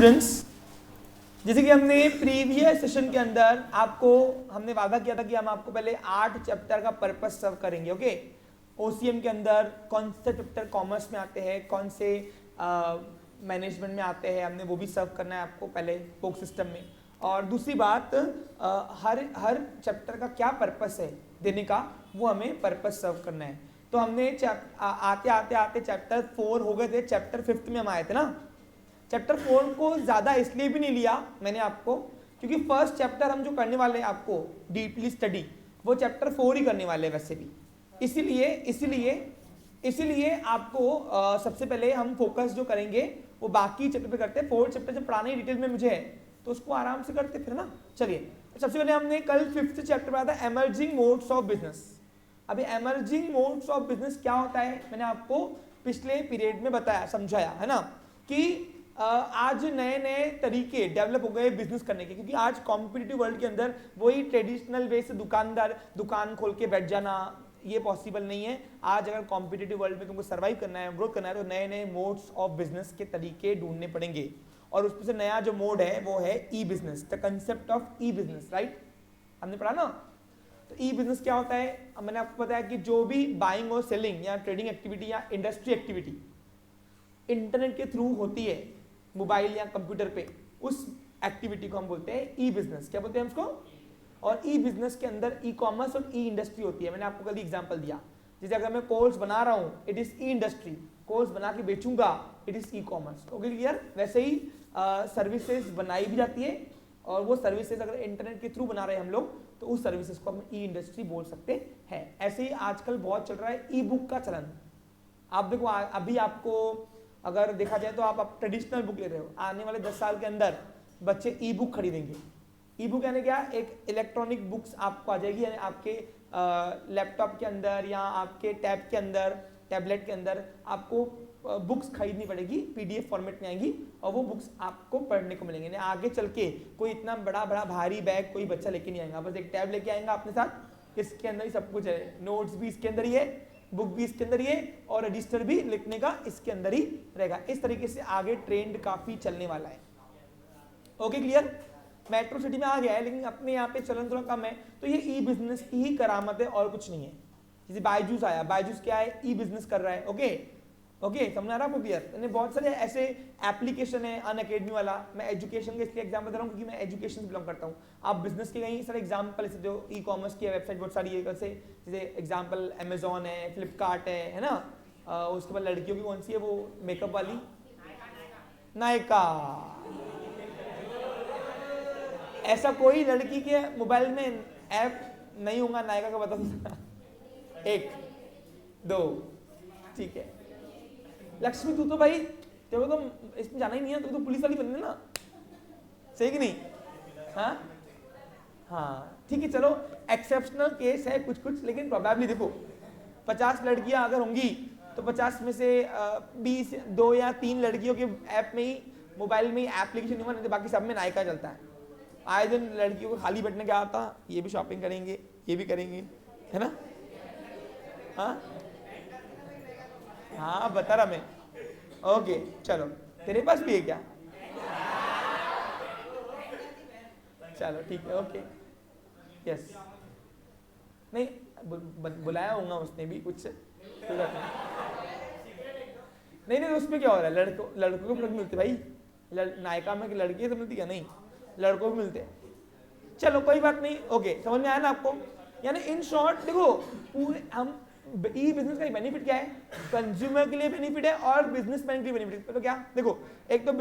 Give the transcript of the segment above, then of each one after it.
Students, जैसे कि हमने प्रीवियस सेशन के अंदर आपको हमने वादा किया था कि हम आपको पहले 8 चैप्टर का पर्पस सर्व करेंगे। ओके, ओसीएम के अंदर कौन से चैप्टर कॉमर्स में आते हैं, कौन से मैनेजमेंट में आते हैं, हमने वो भी सर्व करना है आपको पहले फोक सिस्टम में। और दूसरी बात, हर चैप्टर का क्या पर्पस है देने का, वो हमें पर्पस सर्व करना है। तो हमने आते आते चैप्टर 4 हो गए थे, चैप्टर 5 में हम आए थे ना। चैप्टर 4 को ज़्यादा इसलिए भी नहीं लिया मैंने आपको, क्योंकि फर्स्ट चैप्टर हम जो करने वाले हैं आपको डीपली स्टडी, वो चैप्टर 4 ही करने वाले हैं वैसे भी। इसीलिए आपको सबसे पहले हम फोकस जो करेंगे वो बाकी चैप्टर पे करते हैं। 4 चैप्टर जब पढ़ाना ही डिटेल में मुझे है तो उसको आराम से करते फिर ना। चलिए, सबसे पहले हमने कल 5th चैप्टर पढ़ा था, एमर्जिंग मोड्स ऑफ बिजनेस। अभी एमर्जिंग मोड्स ऑफ बिजनेस क्या होता है, मैंने आपको पिछले पीरियड में बताया, समझाया है ना, कि आज नए नए तरीके डेवलप हो गए बिजनेस करने के, क्योंकि आज कॉम्पिटिटिव वर्ल्ड के अंदर वही ट्रेडिशनल वे से दुकान खोल के बैठ जाना ये पॉसिबल नहीं है। आज अगर कॉम्पिटिटिव वर्ल्ड में तुमको सर्वाइव करना है, ग्रोथ करना है, तो नए नए मोड्स ऑफ बिजनेस के तरीके ढूंढने पड़ेंगे। और उसमें से नया जो मोड है वो है e business, the concept of e business, right, हमने पढ़ा ना। तो ई बिजनेस क्या होता है, मैंने आपको बताया कि जो भी बाइंग और सेलिंग या ट्रेडिंग एक्टिविटी या इंडस्ट्री एक्टिविटी इंटरनेट के थ्रू होती है, मोबाइल या कंप्यूटर पे, उस एक्टिविटी को हम बोलते हैं ई बिजनेस। क्या बोलते हैं उसको? और ई बिजनेस के अंदर ई कॉमर्स और ई इंडस्ट्री होती है। मैंने आपको कल एग्जांपल दिया, जैसे अगर मैं कोर्स बना रहा हूं, it is e industry, course बना के बेचूंगा, it is e commerce. Okay clear? वैसे ही सर्विसेज बनाई भी जाती है, और वो सर्विसेज अगर इंटरनेट के थ्रू बना रहे हैं हम लोग, तो उस सर्विसेज को हम ई इंडस्ट्री बोल सकते हैं। ऐसे ही आजकल बहुत चल रहा है ई बुक का चलन। आप देखो, अभी आपको अगर देखा जाए तो आप ट्रेडिशनल बुक ले रहे हो, आने वाले 10 साल के अंदर बच्चे ई बुक खरीदेंगे। ई बुक यानी क्या? एक इलेक्ट्रॉनिक बुक्स आपको आ जाएगी, यानी आपके लैपटॉप के अंदर या आपके टैब के अंदर, टैबलेट के अंदर आपको बुक्स खरीदनी पड़ेगी, पीडीएफ फॉर्मेट में आएंगी, और वो बुक्स आपको पढ़ने को मिलेंगे। आगे चल के कोई इतना बड़ा बड़ा भारी बैग कोई बच्चा लेके नहीं आएगा, बस एक टैब लेके आएगा अपने साथ, इसके अंदर ही सब कुछ है, नोट्स भी इसके अंदर ही है, बुक भी इसके अंदर ही है, और रजिस्टर भी लिखने का इसके अंदर ही रहेगा। इस तरीके से आगे ट्रेंड काफी चलने वाला है। Okay clear? मेट्रो सिटी में आ गया है, लेकिन अपने यहाँ पे चलन थोड़ा कम है। तो ये ई बिजनेस की ही करामत है और कुछ नहीं है। जैसे बायजूस आया, बायजूस क्या है? ई बिजनेस कर रहा है। ओके, समझ आ रहा आपको क्लियर? यानी बहुत सारे ऐसे एप्लीकेशन है, अनअकैडमी वाला, मैं एजुकेशन के इसलिए एग्जाम्पल दे रहा हूँ क्योंकि मैं एजुकेशन से बिलोंग करता हूँ। आप बिजनेस के कहीं सारे एग्जाम्पल ले सकते हो, ई कॉमर्स की वेबसाइट बहुत सारी है, जैसे एग्जाम्पल अमेजोन है, फ्लिपकार्ट है ना। उसके बाद लड़कियों की कौन सी है वो मेकअप वाली, नायका। ऐसा कोई लड़की के मोबाइल में ऐप नहीं होगा नायका का, बताओ? 1 2, ठीक है। लक्ष्मी तू तो भाई, तेरे को तो इसमें जाना ही नहीं है, तू तो पुलिस वाली बनने ना, सही कि नहीं? हाँ ठीक है, चलो एक्सेप्शनल केस है कुछ, लेकिन प्रोबेबली देखो 50 लड़कियां अगर होंगी तो 50 में से 20 2 या 3 लड़कियों के ऐप में ही, मोबाइल में ही एप्लीकेशन नहीं होगा, बाकी सब में नायका चलता है। आए दिन लड़कियों को खाली बैठने क्या आता, ये भी शॉपिंग करेंगे, ये भी करेंगे, है ना? हाँ बता रहा मैं। ओके चलो, तेरे पास भी है क्या? चलो ठीक है, ओके यस। नहीं बुलाया होगा उसने भी कुछ, नहीं उसमें क्या हो रहा है, लड़कों को मिलते भाई, नायका में लड़की तो मिलती क्या? नहीं, लड़कों को मिलते। चलो कोई बात नहीं, ओके समझ में आया ना आपको? यानी इन शॉर्ट देखो, पूरे हम ई बिजनेस का बेनिफिट क्या है, कंज्यूमर के लिए बेनिफिट है और बिजनेसमैन के लिए बेनिफिट है। तो क्या देखो, एक तो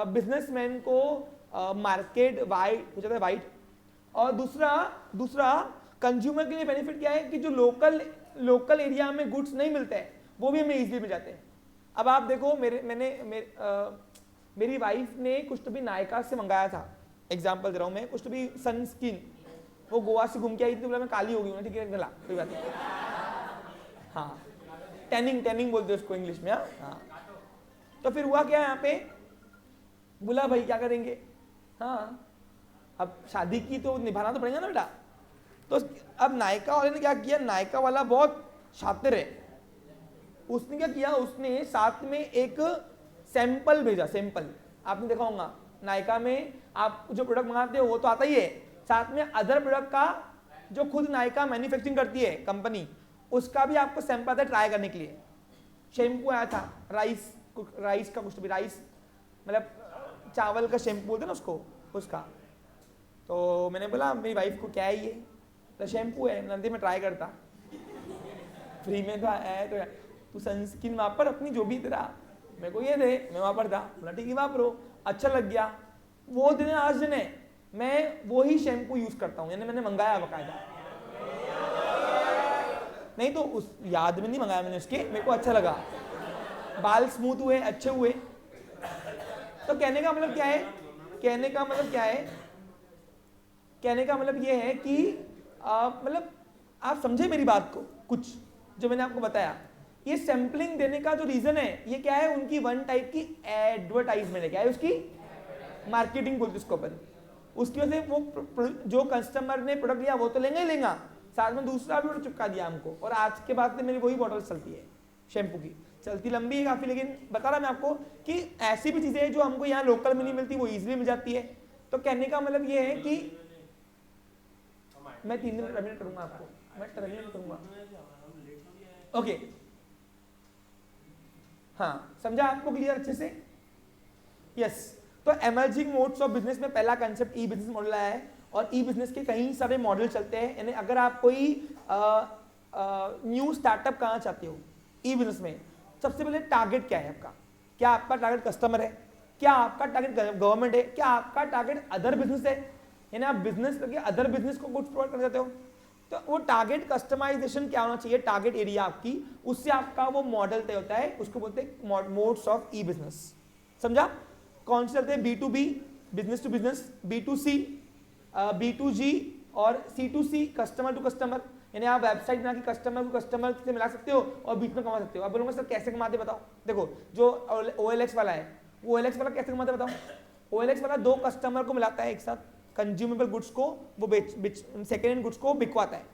बिजनेसमैन को मार्केट वाइड हो जाता है, वाइड, और दूसरा कंज्यूमर के लिए बेनिफिट क्या है कि जो लोकल एरिया में गुड्स नहीं मिलते हैं वो भी हमें इजीली मिल जाते हैं। अब आप देखो, मेरी वाइफ ने कुछ तो भी नायका से मंगाया था, एग्जाम्पल दे रहा हूं मैं, कुछ तो भी सनस्क्रीन, वो गोवा से घूम के आई थी, तो बोला मैं काली हो गई हूँ, ठीक है गला, कोई बात नहीं। हाँ टैनिंग बोलते हैं उसको इंग्लिश में। हाँ तो फिर हुआ क्या, यहाँ पे बोला भाई क्या करेंगे, हाँ अब शादी की तो निभाना तो पड़ेगा ना बेटा। तो अब नायका वाले ने क्या किया, नायका वाला बहुत शातिर है, उसने क्या किया, उसने साथ में एक सैंपल भेजा, सैंपल। आपने देखा होगा नायका में आप जो प्रोडक्ट मंगाते हो वो तो आता ही है, साथ में अदर प्रोडक्ट का जो खुद नायका मैन्युफैक्चरिंग करती है कंपनी, उसका भी आपको सैंपल आता है ट्राई करने के लिए। शैम्पू आया था राइस का, कुछ भी राइस मतलब चावल का शैम्पू बोलते हैं ना उसको, उसका। तो मैंने बोला मेरी वाइफ को क्या है ये, तो शैम्पू है, नंदी में ट्राई करता, फ्री में था है तो तू सनस्क्रीन वापर अपनी जो भी तेरा, मेरे को ये दे, मैं वापरता। बोला ठीक है वापरो, अच्छा लग गया। वो दिन आज दिन है मैं वो ही शैम्पू यूज करता हूँ, यानी मैंने मंगाया बकायदा, नहीं तो उस याद में नहीं मंगाया मैंने उसके, मेरे को अच्छा लगा, बाल स्मूथ हुए, अच्छे हुए। तो कहने का मतलब क्या है, कहने का मतलब क्या है, कहने का मतलब ये है कि मतलब आप समझे मेरी बात को, कुछ जो मैंने आपको बताया। ये सैम्पलिंग देने का जो रीजन है ये क्या है, उनकी वन टाइप की एडवर्टाइजमेंट है, क्या है उसकी मार्केटिंग बोलते उसको अपन। उसकी वजह से वो जो कस्टमर ने प्रोडक्ट लिया वो तो लेंगे ही लेगा, साथ में दूसरा भी प्रोडक्ट चिपका दिया हमको, और आज के बाद से मेरी वही बॉटल चलती है शैम्पू की, चलती लंबी है काफी, लेकिन बता रहा मैं आपको कि ऐसी भी चीजें हैं जो हमको यहाँ लोकल में नहीं मिलती, वो इजिली मिल जाती है। तो कहने का मतलब ये है कि मैं 3 दिन टर्मिनेट करूंगा आपको, मैं टर्मिनेट करूंगा, ओके हाँ समझा आपको क्लियर अच्छे से, यस। तो एमर्जिंग मोड्स ऑफ बिजनेस में पहला कंसेप्ट ई बिजनेस मॉडल आया है, और ई बिजनेस के कई सारे मॉडल चलते हैं। यानी अगर आप कोई न्यू स्टार्टअप करना चाहते हो ई बिजनेस में, सबसे पहले टारगेट क्या है आपका, क्या आपका टारगेट कस्टमर है, क्या आपका टारगेट गवर्नमेंट है, क्या आपका टारगेट अदर बिजनेस है, यानी आप बिजनेस करके अदर बिजनेस को कुछ प्रोवाइड करना चाहते हो, तो वो टारगेट कस्टमाइजेशन क्या होना चाहिए, टारगेट एरिया आपकी, उससे आपका वो मॉडल तय होता है, उसको बोलते हैं मोड्स ऑफ ई बिजनेस। समझा? कौन से चलते हैं, B2B business to business, B2C B2G और C2C कस्टमर टू कस्टमर। यानी आप वेबसाइट बना के कस्टमर को कस्टमर से मिला सकते हो और बीच में कमा सकते हो। अब बोलूंगा सर कैसे कमाते बताओ, देखो जो OLX वाला है, वो OLX वाला कैसे कमाते बताओ। OLX वाला 2 कस्टमर को मिलाता है एक साथ, कंज्यूमेबल गुड्स को वो सेकेंड हैंड गुड्स को बिकवाता है,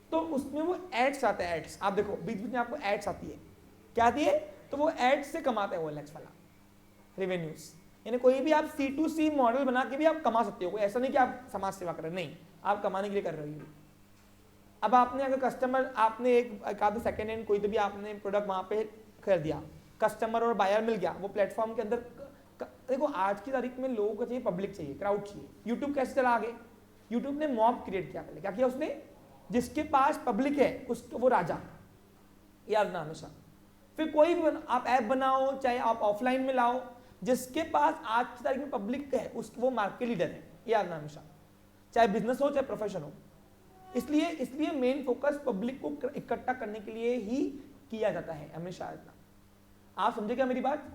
तो उसमें वो एड्स आता है, एड्स आप देखो बीच बीच में आपको एड्स आती है, क्या आती है, तो वो एड्स से कमाता है OLX वाला रेवेन्यूज। यानी कोई भी आप C2C मॉडल बना के भी आप कमा सकते हो, कोई ऐसा नहीं कि आप समाज सेवा कर रहे हो, नहीं, आप कमाने के लिए कर रहे हो। अब आपने अगर कस्टमर, आपने एक आधे सेकेंड हैंड कोई तो भी आपने प्रोडक्ट वहां पे खरीद दिया, कस्टमर और बायर मिल गया, वो प्लेटफॉर्म के अंदर देखो आज की तारीख में लोगों को चाहिए, पब्लिक चाहिए, क्राउड चाहिए। यूट्यूब कैसे चला आगे, यूट्यूब ने मॉब क्रिएट किया, पहले क्या किया उसने, जिसके पास पब्लिक है उसको वो राजा, याद ना हमेशा। फिर कोई भी आप ऐप बनाओ, चाहे आप ऑफलाइन में लाओ, जिसके पास आज की तारीख में पब्लिक है वो मार्केट लीडर है, याद ना हमेशा, चाहे बिजनेस हो चाहे प्रोफेशन हो। इसलिए मेन फोकस पब्लिक को इकट्ठा करने के लिए ही किया जाता है हमेशा, इतना आप समझे क्या मेरी बात।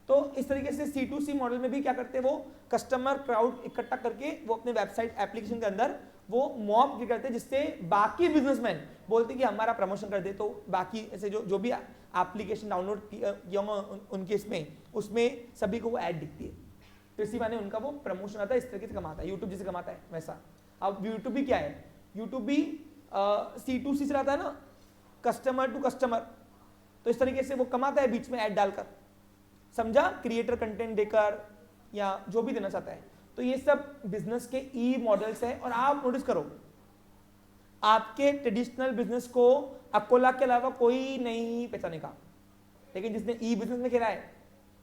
तो इस तरीके से C2C मॉडल में भी क्या करते हैं, वो कस्टमर क्राउड इकट्ठा करके वो अपने वेबसाइट एप्लीकेशन के अंदर वो मॉब भी करते हैं, जिससे बाकी बिजनेसमैन बोलते कि हमारा प्रमोशन कर दे, तो बाकी ऐसे जो भी एप्लीकेशन डाउनलोड किया उनके उसमें सभी को वो ऐड दिखती है, तो इसी माने उनका वो प्रमोशन आता है, इस तरीके से कमाता है यूट्यूब जैसे कमाता है वैसा। अब यूट्यूब भी क्या है, यूट्यूब भी C2C चलाता है ना, कस्टमर टू कस्टमर, तो इस तरीके से वो कमाता है बीच में ऐड डालकर, समझा, क्रिएटर कंटेंट देकर या जो भी देना चाहता है। तो ये सब बिजनेस के ई मॉडल्स है। और आप नोटिस करो, आपके ट्रेडिशनल बिजनेस को अकोला के अलावा कोई नहीं पहचानेगा, लेकिन जिसने ई बिजनेस में खेला है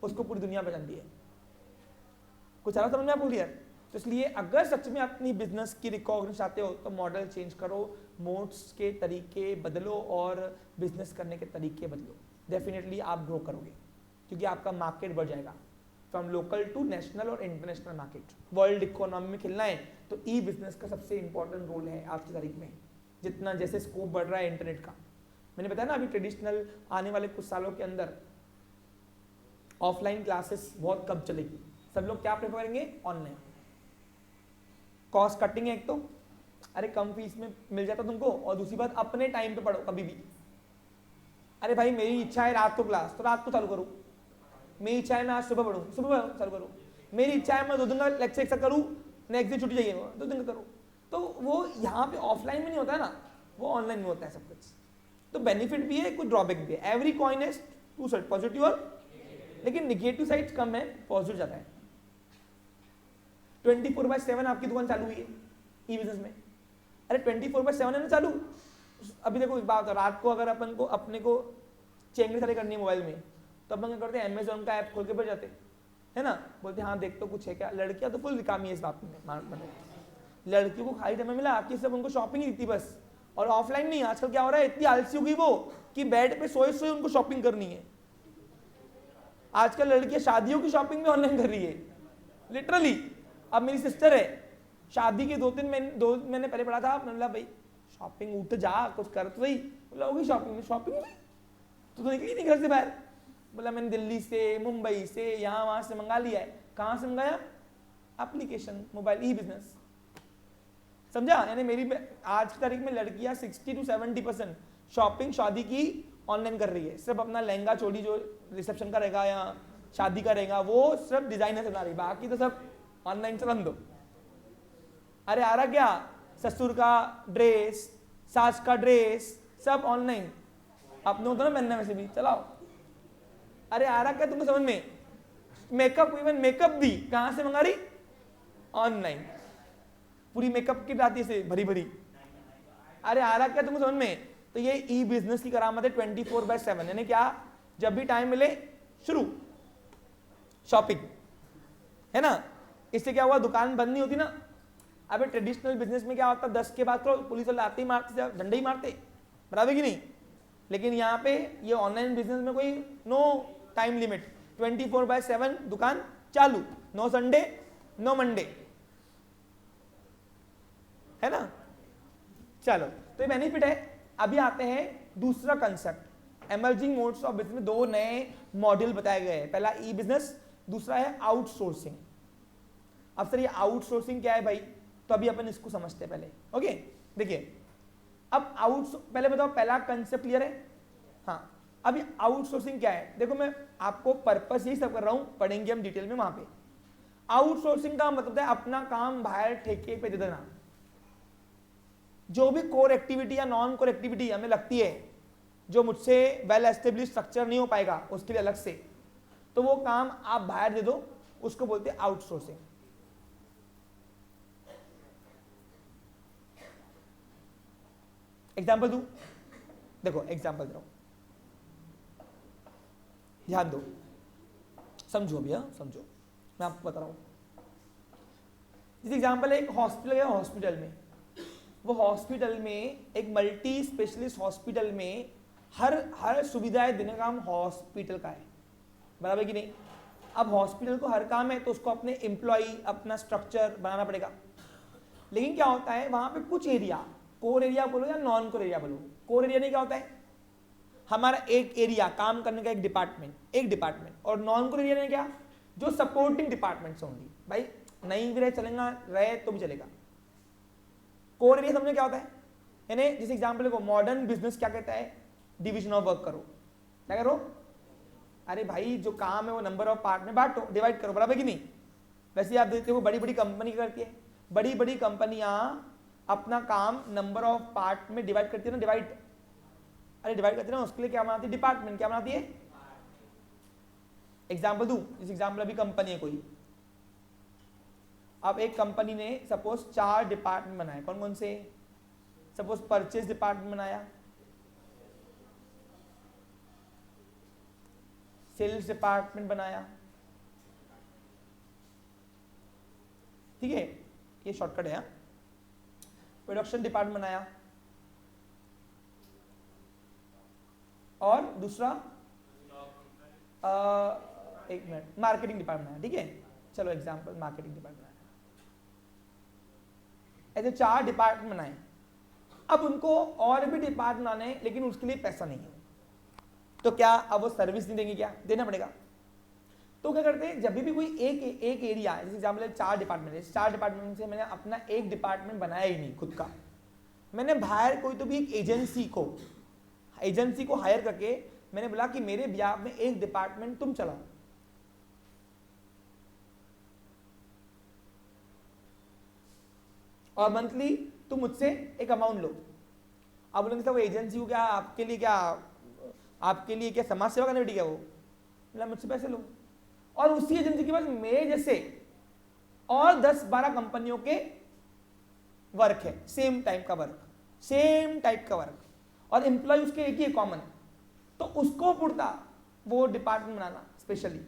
उसको पूरी दुनिया पहचानती है। कुछ अलग समझ में आपको क्लियर। तो इसलिए अगर सच में अपनी बिजनेस की रिकॉग्निशन चाहते हो तो मॉडल चेंज करो, मोड्स के तरीके बदलो और बिजनेस करने के तरीके बदलो, डेफिनेटली आप ग्रो करोगे, क्योंकि आपका मार्केट बढ़ जाएगा फ्रॉम लोकल टू नेशनल और इंटरनेशनल मार्केट। वर्ल्ड इकोनॉमी में खेलना है तो ई बिजनेस का सबसे इंपॉर्टेंट रोल है आज की तारीख में, जितना जैसे स्कोप बढ़ रहा है इंटरनेट का। मैंने बताया ना अभी ट्रेडिशनल आने वाले कुछ सालों के अंदर ऑफलाइन क्लासेस बहुत कम चलेगी, सब लोग क्या प्रेफर करेंगे, ऑनलाइन। कॉस्ट कटिंग है एक तो, अरे कम फीस में मिल जाता तुमको, और दूसरी बात अपने टाइम पे पढ़ो कभी भी। अरे भाई मेरी इच्छा है रात को क्लास, तो रात को चालू करूँ, मेरी इच्छा है मैं आज सुबह पढ़ूँ, सुबह चालू करूँ, मेरी इच्छा है मैं 2 दिन का लेक्चर एक साथ करूँ, नेक्स्ट दिन छुट्टी चाहिए 2 दिन का करूँ। तो वो यहाँ पे ऑफलाइन में नहीं होता है ना, वो ऑनलाइन में होता है सब कुछ। तो बेनिफिट भी है, कुछ ड्रॉबैक भी है। Every coin has 2 side, positive और लेकिन निगेटिव साइड कम है, पॉजिटिव ज़्यादा है। 24/7 आपकी दुकान चालू हुई है ई बिजनेस में। अरे 24/7 है ना चालू। अभी देखो एक बात, रात को अगर अपन को अपने को चेंगड़ी सारी करनी है मोबाइल में, तो अपन क्या करते हैं, अमेजोन का ऐप खोल के बैठ जाते है ना, बोलते हाँ देख तो कुछ है क्या। लड़कियां तो फुल रिकामी है इस बात में, लड़कियों को खाली टाइम मिला कि सब उनको शॉपिंग ही थी बस। और ऑफलाइन नहीं, आजकल क्या हो रहा है, इतनी आलसी हो गई वो कि बेड पे सोए सोए उनको शॉपिंग करनी है। आजकल लड़कियां शादियों की शॉपिंग भी ऑनलाइन कर रही है लिटरली। अब मेरी सिस्टर है, शादी के 2 महीने पहले पढ़ा था, मैंने बोला भाई शॉपिंग उठ जा, कुछ कर तो सही। बोला होगी शॉपिंग तो निकली नहीं घर से बाहर। बोला मैंने दिल्ली से, मुंबई से, यहाँ वहां से मंगा लिया है। कहाँ से मंगाया? एप्लीकेशन, मोबाइल, ई बिजनेस। समझा? यानी मेरी आज की तारीख में लड़कियां 60 to 70% शॉपिंग शादी की ऑनलाइन कर रही है। सिर्फ अपना लहंगा चोली जो रिसेप्शन का रहेगा या शादी का रहेगा वो सिर्फ डिजाइनर से बना रही, बाकी तो सब ऑनलाइन से रन दो। अरे आ रहा क्या, ससुर का ड्रेस, सास का ड्रेस, सब ऑनलाइन। अपने होता ना पहनने में से भी चलाओ। अरे आ रहा क्या तुमको समझ में? मेकअप, इवन मेकअप भी कहां से मंगा रही? ऑनलाइन। पूरी मेकअप किट आती है भरी भरी। अरे आ रहा क्या तुमको समझ में? तो ये ई बिजनेस की करामत है 24/7। यानी क्या, जब भी टाइम मिले शुरू शॉपिंग, है ना। इससे क्या हुआ, दुकान बंद नहीं होती ना। अबे ट्रेडिशनल बिजनेस में क्या होता है, 10 के बाद करो, पुलिस वाले आते ही मारते, डंडे ही मारते, बराबर की नहीं। लेकिन यहाँ पे ये ऑनलाइन बिजनेस में कोई नो टाइम लिमिट, 24/7 दुकान चालू, नो संडे नो मंडे, है ना। चलो तो ये बेनिफिट है। अभी आते हैं दूसरा concept, emerging modes of business में 2 नए मॉड्यूल बताए गए हैं। पहला ई बिजनेस, दूसरा है आउटसोर्सिंग। अब सर ये आउटसोर्सिंग क्या है भाई, तो अभी अपन इसको समझते हैं पहले। ओके देखिए, अब पहले बताओ पहला कंसेप्ट क्लियर है? हाँ। अभी आउटसोर्सिंग क्या है, देखो मैं आपको पर्पस यही सब कर रहा हूं, पढ़ेंगे हम डिटेल में वहां पे। आउटसोर्सिंग का मतलब है अपना काम बाहर ठेके पे दे देना। जो भी कोर एक्टिविटी या नॉन कोर एक्टिविटी हमें लगती है जो मुझसे वेल एस्टेब्लिश स्ट्रक्चर नहीं हो पाएगा उसके लिए अलग से, तो वो काम आप बाहर दे दो, उसको बोलते हैं आउटसोर्सिंग। एग्जाम्पल दू, देखो एग्जाम्पल दे रहा हूं, ध्यान दो, समझो भैया समझो, मैं आपको बता रहा हूं। जैसे एग्जाम्पल है, एक हॉस्पिटल है, हॉस्पिटल में वो हॉस्पिटल में एक मल्टी स्पेशलिस्ट हॉस्पिटल में हर सुविधाएं देने का काम हॉस्पिटल का है, बराबर कि नहीं। अब हॉस्पिटल को हर काम है तो उसको अपने एम्प्लॉई, अपना स्ट्रक्चर बनाना पड़ेगा। लेकिन क्या होता है वहां पे कुछ एरिया, कोर एरिया बोलो या नॉन कोर एरिया बोलो, कोर एरिया नहीं क्या होता है, हमारा एक एरिया काम करने का एक डिपार्टमेंट, और नॉन कोर एरिया ने क्या, जो सपोर्टिंग डिपार्टमेंट्स होंगी। भाई नहीं भी रहे चलेगा, रहे तो भी चलेगा। कोर एरिया समझो क्या होता है, यानी जैसे एग्जांपल को मॉडर्न बिजनेस क्या कहता है, डिवीजन ऑफ वर्क करो। क्या करो? अरे भाई जो काम है वो नंबर ऑफ पार्ट में बांटो, डिवाइड करो, बराबर कि नहीं। वैसे आप देखते हो बड़ी बड़ी कंपनी करती है, बड़ी बड़ी कंपनियां अपना काम नंबर ऑफ पार्ट में डिवाइड करती है ना, डिवाइड करती है ना, उसके लिए क्या बनाती है, डिपार्टमेंट। क्या बनाती है? एग्जाम्पल दू, जैसे एग्जाम्पल अभी कंपनी है कोई, अब एक कंपनी ने सपोज 4 डिपार्टमेंट बनाए, कौन कौन से, सपोज परचेज डिपार्टमेंट बनाया, सेल्स डिपार्टमेंट बनाया, ठीक है ये शॉर्टकट है, प्रोडक्शन डिपार्टमेंट बनाया, और दूसरा एक मिनट, मार्केटिंग डिपार्टमेंट बनाया, ठीक है। चलो एग्जांपल मार्केटिंग डिपार्टमेंट बनाया, ऐसे 4 डिपार्टमेंट बनाए। अब उनको और भी डिपार्टमेंट बनाने, लेकिन उसके लिए पैसा नहीं है, तो क्या अब वो सर्विस नहीं देंगे, क्या देना पड़ेगा। तो क्या करते हैं, जब भी कोई एक एरिया, जैसे एग्जाम्पल 4 डिपार्टमेंट है, 4 डिपार्टमेंट से मैंने अपना एक डिपार्टमेंट बनाया ही नहीं खुद का, मैंने बाहर कोई तो भी एक एजेंसी को हायर करके मैंने बोला कि मेरे बिहाफ में एक डिपार्टमेंट तुम चलाओ। और मंथली तुम मुझसे एक अमाउंट लो। अब बोलेंगे वो एजेंसी को क्या आपके लिए क्या समाज सेवा करने बैठी क्या वो, मतलब मुझसे पैसे लो, और उसी एजेंसी के पास मेरे जैसे और 10-12 कंपनियों के वर्क है, सेम टाइप का वर्क, और एम्प्लॉय उसके एक ही है कॉमन, तो उसको पुरता वो डिपार्टमेंट बनाना स्पेशली।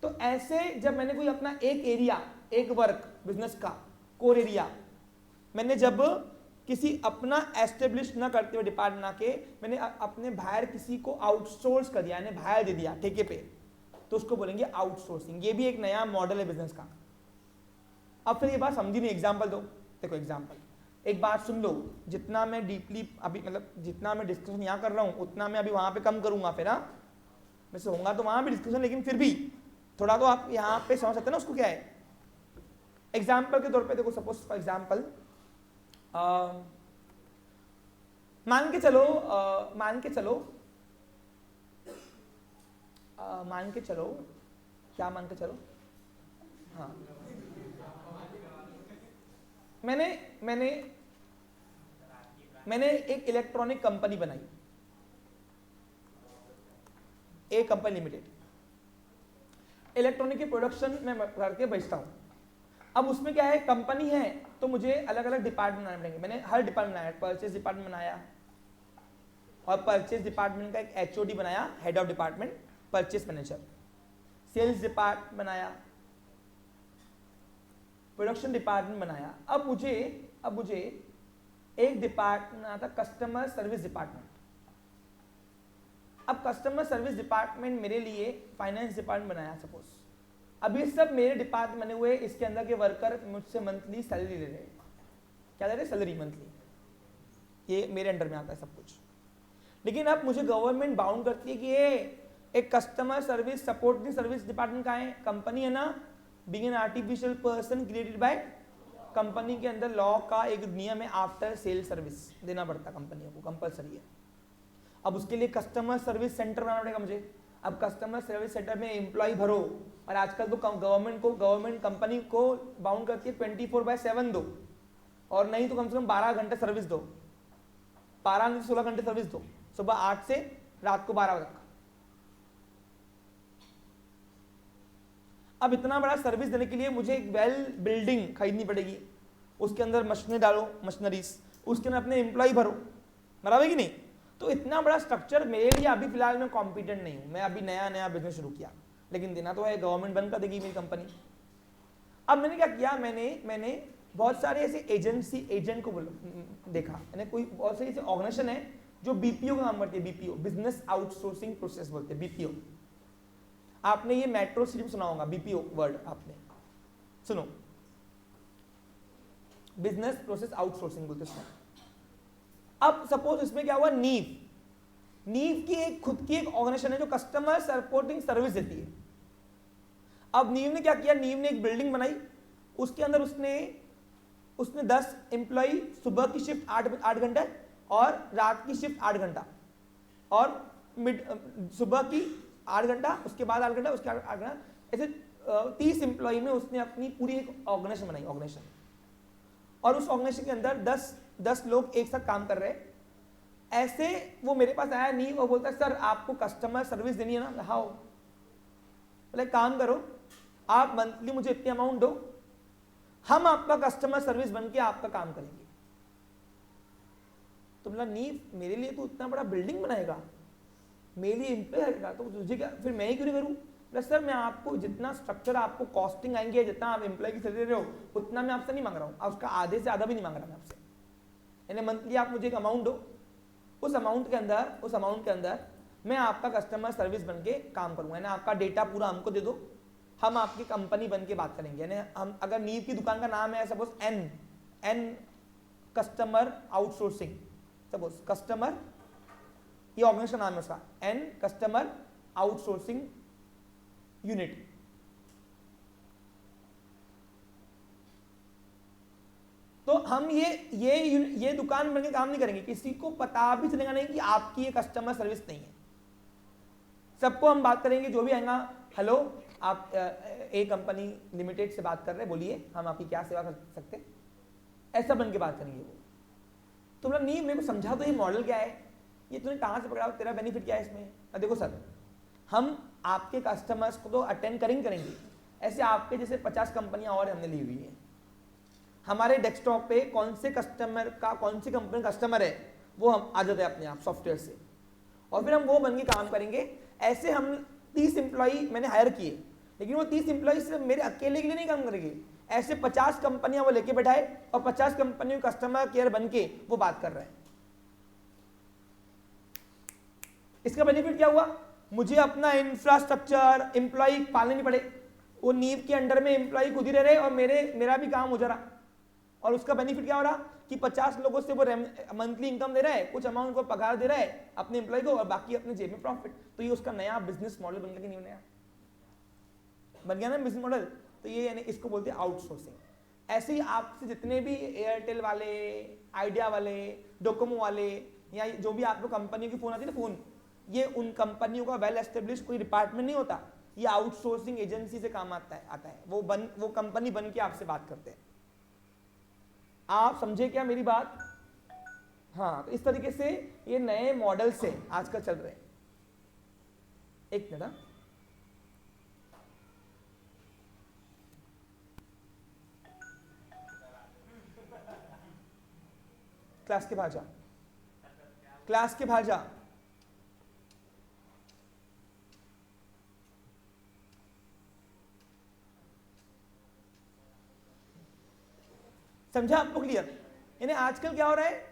तो ऐसे जब मैंने कोई अपना एक एरिया, एक वर्क बिजनेस का कोर एरिया, मैंने जब किसी अपना एस्टेब्लिश ना करते हुए डिपार्टमेंट बना के मैंने अपने बाहर किसी को आउटसोर्स कर दिया, यानी बाहर दे दिया ठेके पे, तो उसको बोलेंगे आउटसोर्सिंग। ये भी एक नया मॉडल है बिजनेस का। अब फिर ये बात समझी नहीं, एग्जांपल दो। देखो एग्जांपल, एक बात सुन लो, जितना मैं डीपली अभी मतलब जितना मैं डिस्कशन यहाँ कर रहा हूँ उतना मैं अभी वहाँ पे कम करूँगा फिर। हाँ, वैसे होगा तो वहाँ भी डिस्कशन, लेकिन फिर भी थोड़ा तो आप यहाँ पे समझ सकते हैं ना उसको क्या है। एग्जाम्पल के तौर पे देखो, सपोज फॉर एग्जाम्पल मान के चलो क्या मान के चलो, हाँ, मैंने एक इलेक्ट्रॉनिक कंपनी बनाई, ए कंपनी लिमिटेड, इलेक्ट्रॉनिक के प्रोडक्शन में करके बेचता हूं। अब उसमें क्या है, कंपनी है तो मुझे अलग अलग डिपार्टमेंट बनाने पड़ेंगे। मैंने हर डिपार्टमेंट बनाया, परचेज डिपार्टमेंट बनाया, और परचेज डिपार्टमेंट का एक एचओडी बनाया, head of department, purchase manager. Sales department बनाया, प्रोडक्शन डिपार्टमेंट बनाया। अब मुझे एक डिपार्टमेंट आता, कस्टमर सर्विस डिपार्टमेंट। अब कस्टमर सर्विस डिपार्टमेंट मेरे लिए फाइनेंस डिपार्टमेंट बनाया सपोज। अब ये सब मेरे डिपार्टमेंट बने हुए, इसके अंदर के वर्कर मुझसे मंथली सैलरी ले रहे हैं। क्या ले रहे? Salary monthly. ये मेरे अंडर में आता है सब कुछ। लेकिन अब मुझे गवर्नमेंट बाउंड करती है कि ये एक customer service supporting service department का है, कंपनी है ना, being an artificial person created by company के अंदर लॉ का एक नियम है, आफ्टर सेल सर्विस देना पड़ता कंपनियों को, कंपलसरी है। अब उसके लिए कस्टमर सर्विस सेंटर बनाना पड़ेगा मुझे। अब कस्टमर सर्विस सेंटर में एम्प्लॉय भरो, और आजकल तो गवर्नमेंट कंपनी को बाउंड करती है 24/7 दो, और नहीं तो कम से कम 12 घंटे सर्विस दो, 12 से 16 घंटे सर्विस दो, सुबह 8 से रात को 12 तक। अब इतना बड़ा सर्विस देने के लिए मुझे एक वेल बिल्डिंग खरीदनी पड़ेगी, उसके अंदर मशीनें डालो, मशीनरीज, उसके अंदर अपने एम्प्लॉय भरो, बराबर कि नहीं। तो इतना बड़ा स्ट्रक्चर मेरे लिए अभी फिलहाल मैं कॉम्पिटेंट नहीं हूं। मैं अभी नया बिजनेस शुरू किया, लेकिन देना तो है, गवर्नमेंट बंद कर देगी मेरी कंपनी। अब मैंने क्या किया, मैंने बहुत सारे ऐसे एजेंट को देखा। मैंने कोई बहुत सारी ऐसे ऑर्गेनाइजेशन है जो बीपीओ का काम करती है, बीपीओ, बिजनेस आउटसोर्सिंग प्रोसेस बोलते हैं, बीपीओ। आपने ये मेट्रो सिटी में सुना होगा, बीपीओ वर्ड आपने सुनो, बिजनेस प्रोसेस आउटसोर्सिंग बोलते हैं। अब सपोज इसमें क्या हुआ, नीव की एक खुद की एक ऑर्गेनाइजेशन है जो कस्टमर सपोर्टिंग सर्विस देती है। अब नीव ने क्या किया, नीव ने एक बिल्डिंग बनाई, उसके अंदर उसने 10 एम्प्लॉय, सुबह की शिफ्ट 8 घंटा और रात की शिफ्ट 8 घंटा, और सुबह की 8 घंटा, उसके बाद 8 घंटा, उसके 8 घंटा, ऐसे 30 एम्प्लॉय में उसने अपनी पूरी एक ऑर्गेनाइजेशन बनाई, ऑर्गेनाइजेशन। और उस ऑर्गेनाइजेशन के अंदर 10 लोग एक साथ काम कर रहे हैं। ऐसे वो मेरे पास आया नहीं, वो बोलता है सर आपको कस्टमर सर्विस देनी है ना, हाँ, बोले काम करो, आप मंथली मुझे इतनी अमाउंट दो, हम आपका कस्टमर सर्विस बन के आपका काम करेंगे। तो बोला नीव मेरे लिए तो इतना बड़ा बिल्डिंग बनाएगा, मेरे लिए एम्प्लॉय रहेगा, तो तुझे क्या, फिर मैं ही क्यों नहीं करूँ। बोला सर मैं आपको जितना स्ट्रक्चर, आपको कॉस्टिंग आएंगे, जितना आप एम्प्लॉय की सैलरी दे रहे हो, उतना मैं आपसे नहीं मांग रहा हूँ, उसका आधे से आधा भी नहीं मांग रहा मैं आपसे। यानी मंथली आप मुझे एक अमाउंट दो, उस अमाउंट के अंदर मैं आपका कस्टमर सर्विस बन के काम करूँगा। यानी आपका डेटा पूरा हमको दे दो, हम आपकी कंपनी बन के बात करेंगे। यानी हम, अगर नीव की दुकान का नाम है suppose an customer outsourcing, suppose customer, ये ऑर्गेनाइजेशन नाम है उसका, एन कस्टमर आउटसोर्सिंग यूनिट। तो हम ये दुकान बन के काम नहीं करेंगे, किसी को पता भी चलेगा नहीं कि आपकी ये कस्टमर सर्विस नहीं है। सबको हम बात करेंगे, जो भी आएगा, हेलो आप ए कंपनी लिमिटेड से बात कर रहे हैं, बोलिए हम आपकी क्या सेवा कर सकते हैं, ऐसा बन के बात करेंगे वो। तो मतलब नहीं, मेरे को समझा तो ये मॉडल क्या है, ये तूने कहाँ से पकड़ा, तेरा बेनिफिट क्या है इसमें। देखो सर, हम आपके कस्टमर्स को तो अटेंड करेंगे, ऐसे आपके जैसे 50 कंपनियां और हमने ली हुई है। हमारे डेस्कटॉप पे कौन से कस्टमर का, कौन सी कंपनी कस्टमर है, वो हम आ जाते हैं अपने आप सॉफ्टवेयर से, और फिर हम वो बन के काम करेंगे। ऐसे हम 30 एम्प्लॉई मैंने हायर किए, लेकिन वो 30 एम्प्लॉई सिर्फ मेरे अकेले के लिए नहीं काम करेंगे, ऐसे 50 कंपनियां वो लेके बैठाए और 50 कंपनियों कस्टमर केयर बन के वो बात कर रहे हैं। इसका बेनिफिट क्या हुआ, मुझे अपना इंफ्रास्ट्रक्चर एम्प्लॉय पालने नहीं पड़े, वो नींव के अंडर में एम्प्लॉय खुद ही रह रहे और मेरा भी काम हो जा रहा। और उसका बेनिफिट क्या हो रहा कि 50 लोगों से वो मंथली इनकम दे रहा है, कुछ अमाउंट को पगार दे रहा है अपने एम्प्लॉय को, और बाकी अपने जेब में प्रॉफिट। तो ये उसका नया बिजनेस मॉडल बन गया कि नहीं, नया बन गया ना बिजनेस मॉडल। तो ये यानी इसको बोलते हैं आउटसोर्सिंग। ऐसे ही आपसे जितने भी एयरटेल वाले, आइडिया वाले, डोकोमो वाले, या जो भी आपको कंपनियों की फोन आती है ना फोन, ये उन कंपनियों का वेल एस्टेब्लिश कोई डिपार्टमेंट नहीं होता, ये आउटसोर्सिंग एजेंसी से काम आता है। वो कंपनी बन के आपसे बात करते हैं। आप समझे क्या मेरी बात? हाँ, तो इस तरीके से ये नए मॉडल से आजकल चल रहे हैं। एक मिनट, क्लास के बाहर जा, क्लास के बाहर जा। समझा आपको क्लियर? यानी आजकल क्या हो रहा है,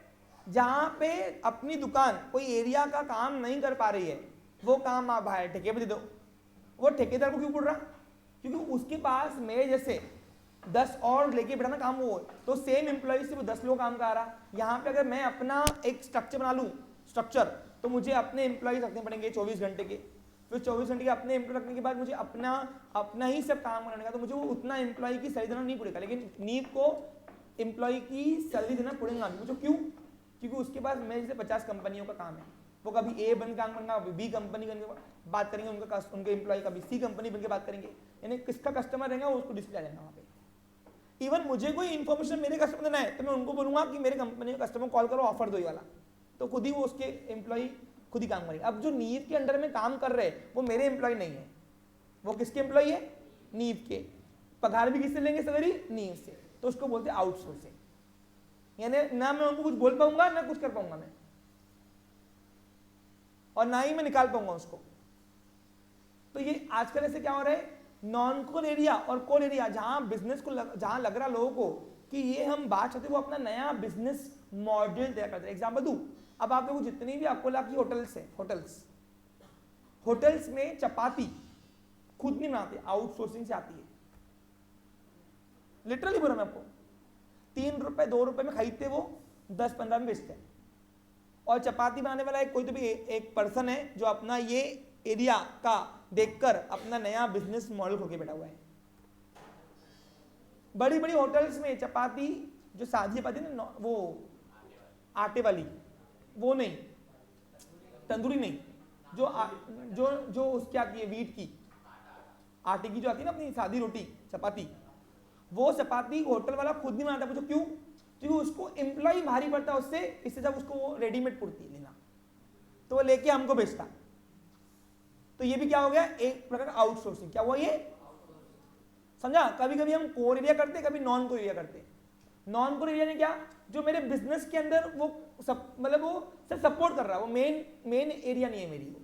जहां पे अपनी दुकान कोई एरिया का काम नहीं कर पा रही है, वो काम आप बाहर ठेके पे दे दो। वो ठेकेदार को क्यों पड़ रहा? क्योंकि उसके पास मेरे जैसे 10 और लेके बैठा ना काम, वो तो सेम एम्प्लॉय से वो 10 लोग काम कर रहा। यहाँ पे अगर मैं अपना एक स्ट्रक्चर बना लूँ, स्ट्रक्चर, तो मुझे अपने एम्प्लॉय रखने पड़ेंगे 24 घंटे के, फिर 24 घंटे के अपने एम्प्लॉय रखने के बाद मुझे अपना ही सब काम करने का, तो मुझे वो उतना एम्प्लॉय की सैलरी देना नहीं पड़ेगा। लेकिन नीव को एम्प्लॉय की सैलरी देना पड़ेगा। मुझे क्यों? क्योंकि उसके पास मेरे जैसे 50 कंपनियों का काम है, वो कभी ए बन काम करेंगे, कभी बी कंपनी बन के बात करेंगे उनके एम्प्लॉय, कभी सी कंपनी बन के बात करेंगे। यानी किसका कस्टमर रहेगा उसको डिस्प्ले आ जाएगा वहाँ पे। इवन मुझे कोई इन्फॉर्मेशन मेरे कस्टमर देना है तो मैं उनको बोलूंगा कि मेरे कंपनी के कस्टमर कॉल करो, ऑफर दो ये वाला, तो खुद ही वो उसके एम्प्लॉय खुद ही काम करेंगे। अब जो नीव के अंडर में काम कर रहे हैं वो मेरे एम्प्लॉय नहीं है, वो किसके एम्प्लॉय है? नीव के। पगार भी किससे लेंगे सैलरी? नीव से। तो उसको बोलते हैं आउटसोर्सिंग। यानी ना मैं उनको कुछ बोल पाऊंगा ना कुछ कर पाऊंगा मैं, और ना ही मैं निकाल पाऊंगा उसको। तो ये आजकल ऐसे क्या हो रहा है, नॉन कोर एरिया और कोर एरिया, जहां बिजनेस को जहां लग रहा लोगों को कि ये हम बात चाहते, वो अपना नया बिजनेस मॉडल तैयार करते हैं। एग्जाम्पल दूं, अब आप देखो जितनी भी अकोला की होटल्स है, होटल्स में चपाती खुद नहीं बनाते, आउटसोर्सिंग से आती है। लिटरली बोल रहा मैं आपको, 3 रुपए 2 रुपए में खरीदते, वो 10-15 में बेचते हैं। और चपाती बनाने वाला कोई तो भी एक पर्सन है जो अपना ये एरिया का देखकर अपना नया बिजनेस मॉडल खोल के बैठा हुआ है। बड़ी बड़ी होटल्स में चपाती, जो सादी चपाती ना, वो आटे वाली, वो नहीं, तंदूरी नहीं, जो उसकी आती है वीट की, आटे की जो आती है ना अपनी सादी रोटी चपाती, वो चपाती होटल वाला खुद नहीं बनाता। पूछो क्यों? क्योंकि उसको एम्प्लॉय भारी पड़ता है उससे, इससे जब उसको वो रेडीमेड पुड़ती है लेना, तो वो लेके हमको बेचता। तो ये भी क्या हो गया, एक प्रकार का आउटसोर्सिंग। क्या हुआ ये? समझा? कभी कभी हम कोर एरिया करते, कभी नॉन कोर एरिया करते। नॉन कोर एरिया ने क्या, जो मेरे बिजनेस के अंदर वो मतलब वो सिर्फ सपोर्ट कर रहा है, वो मेन एरिया नहीं है मेरी वो।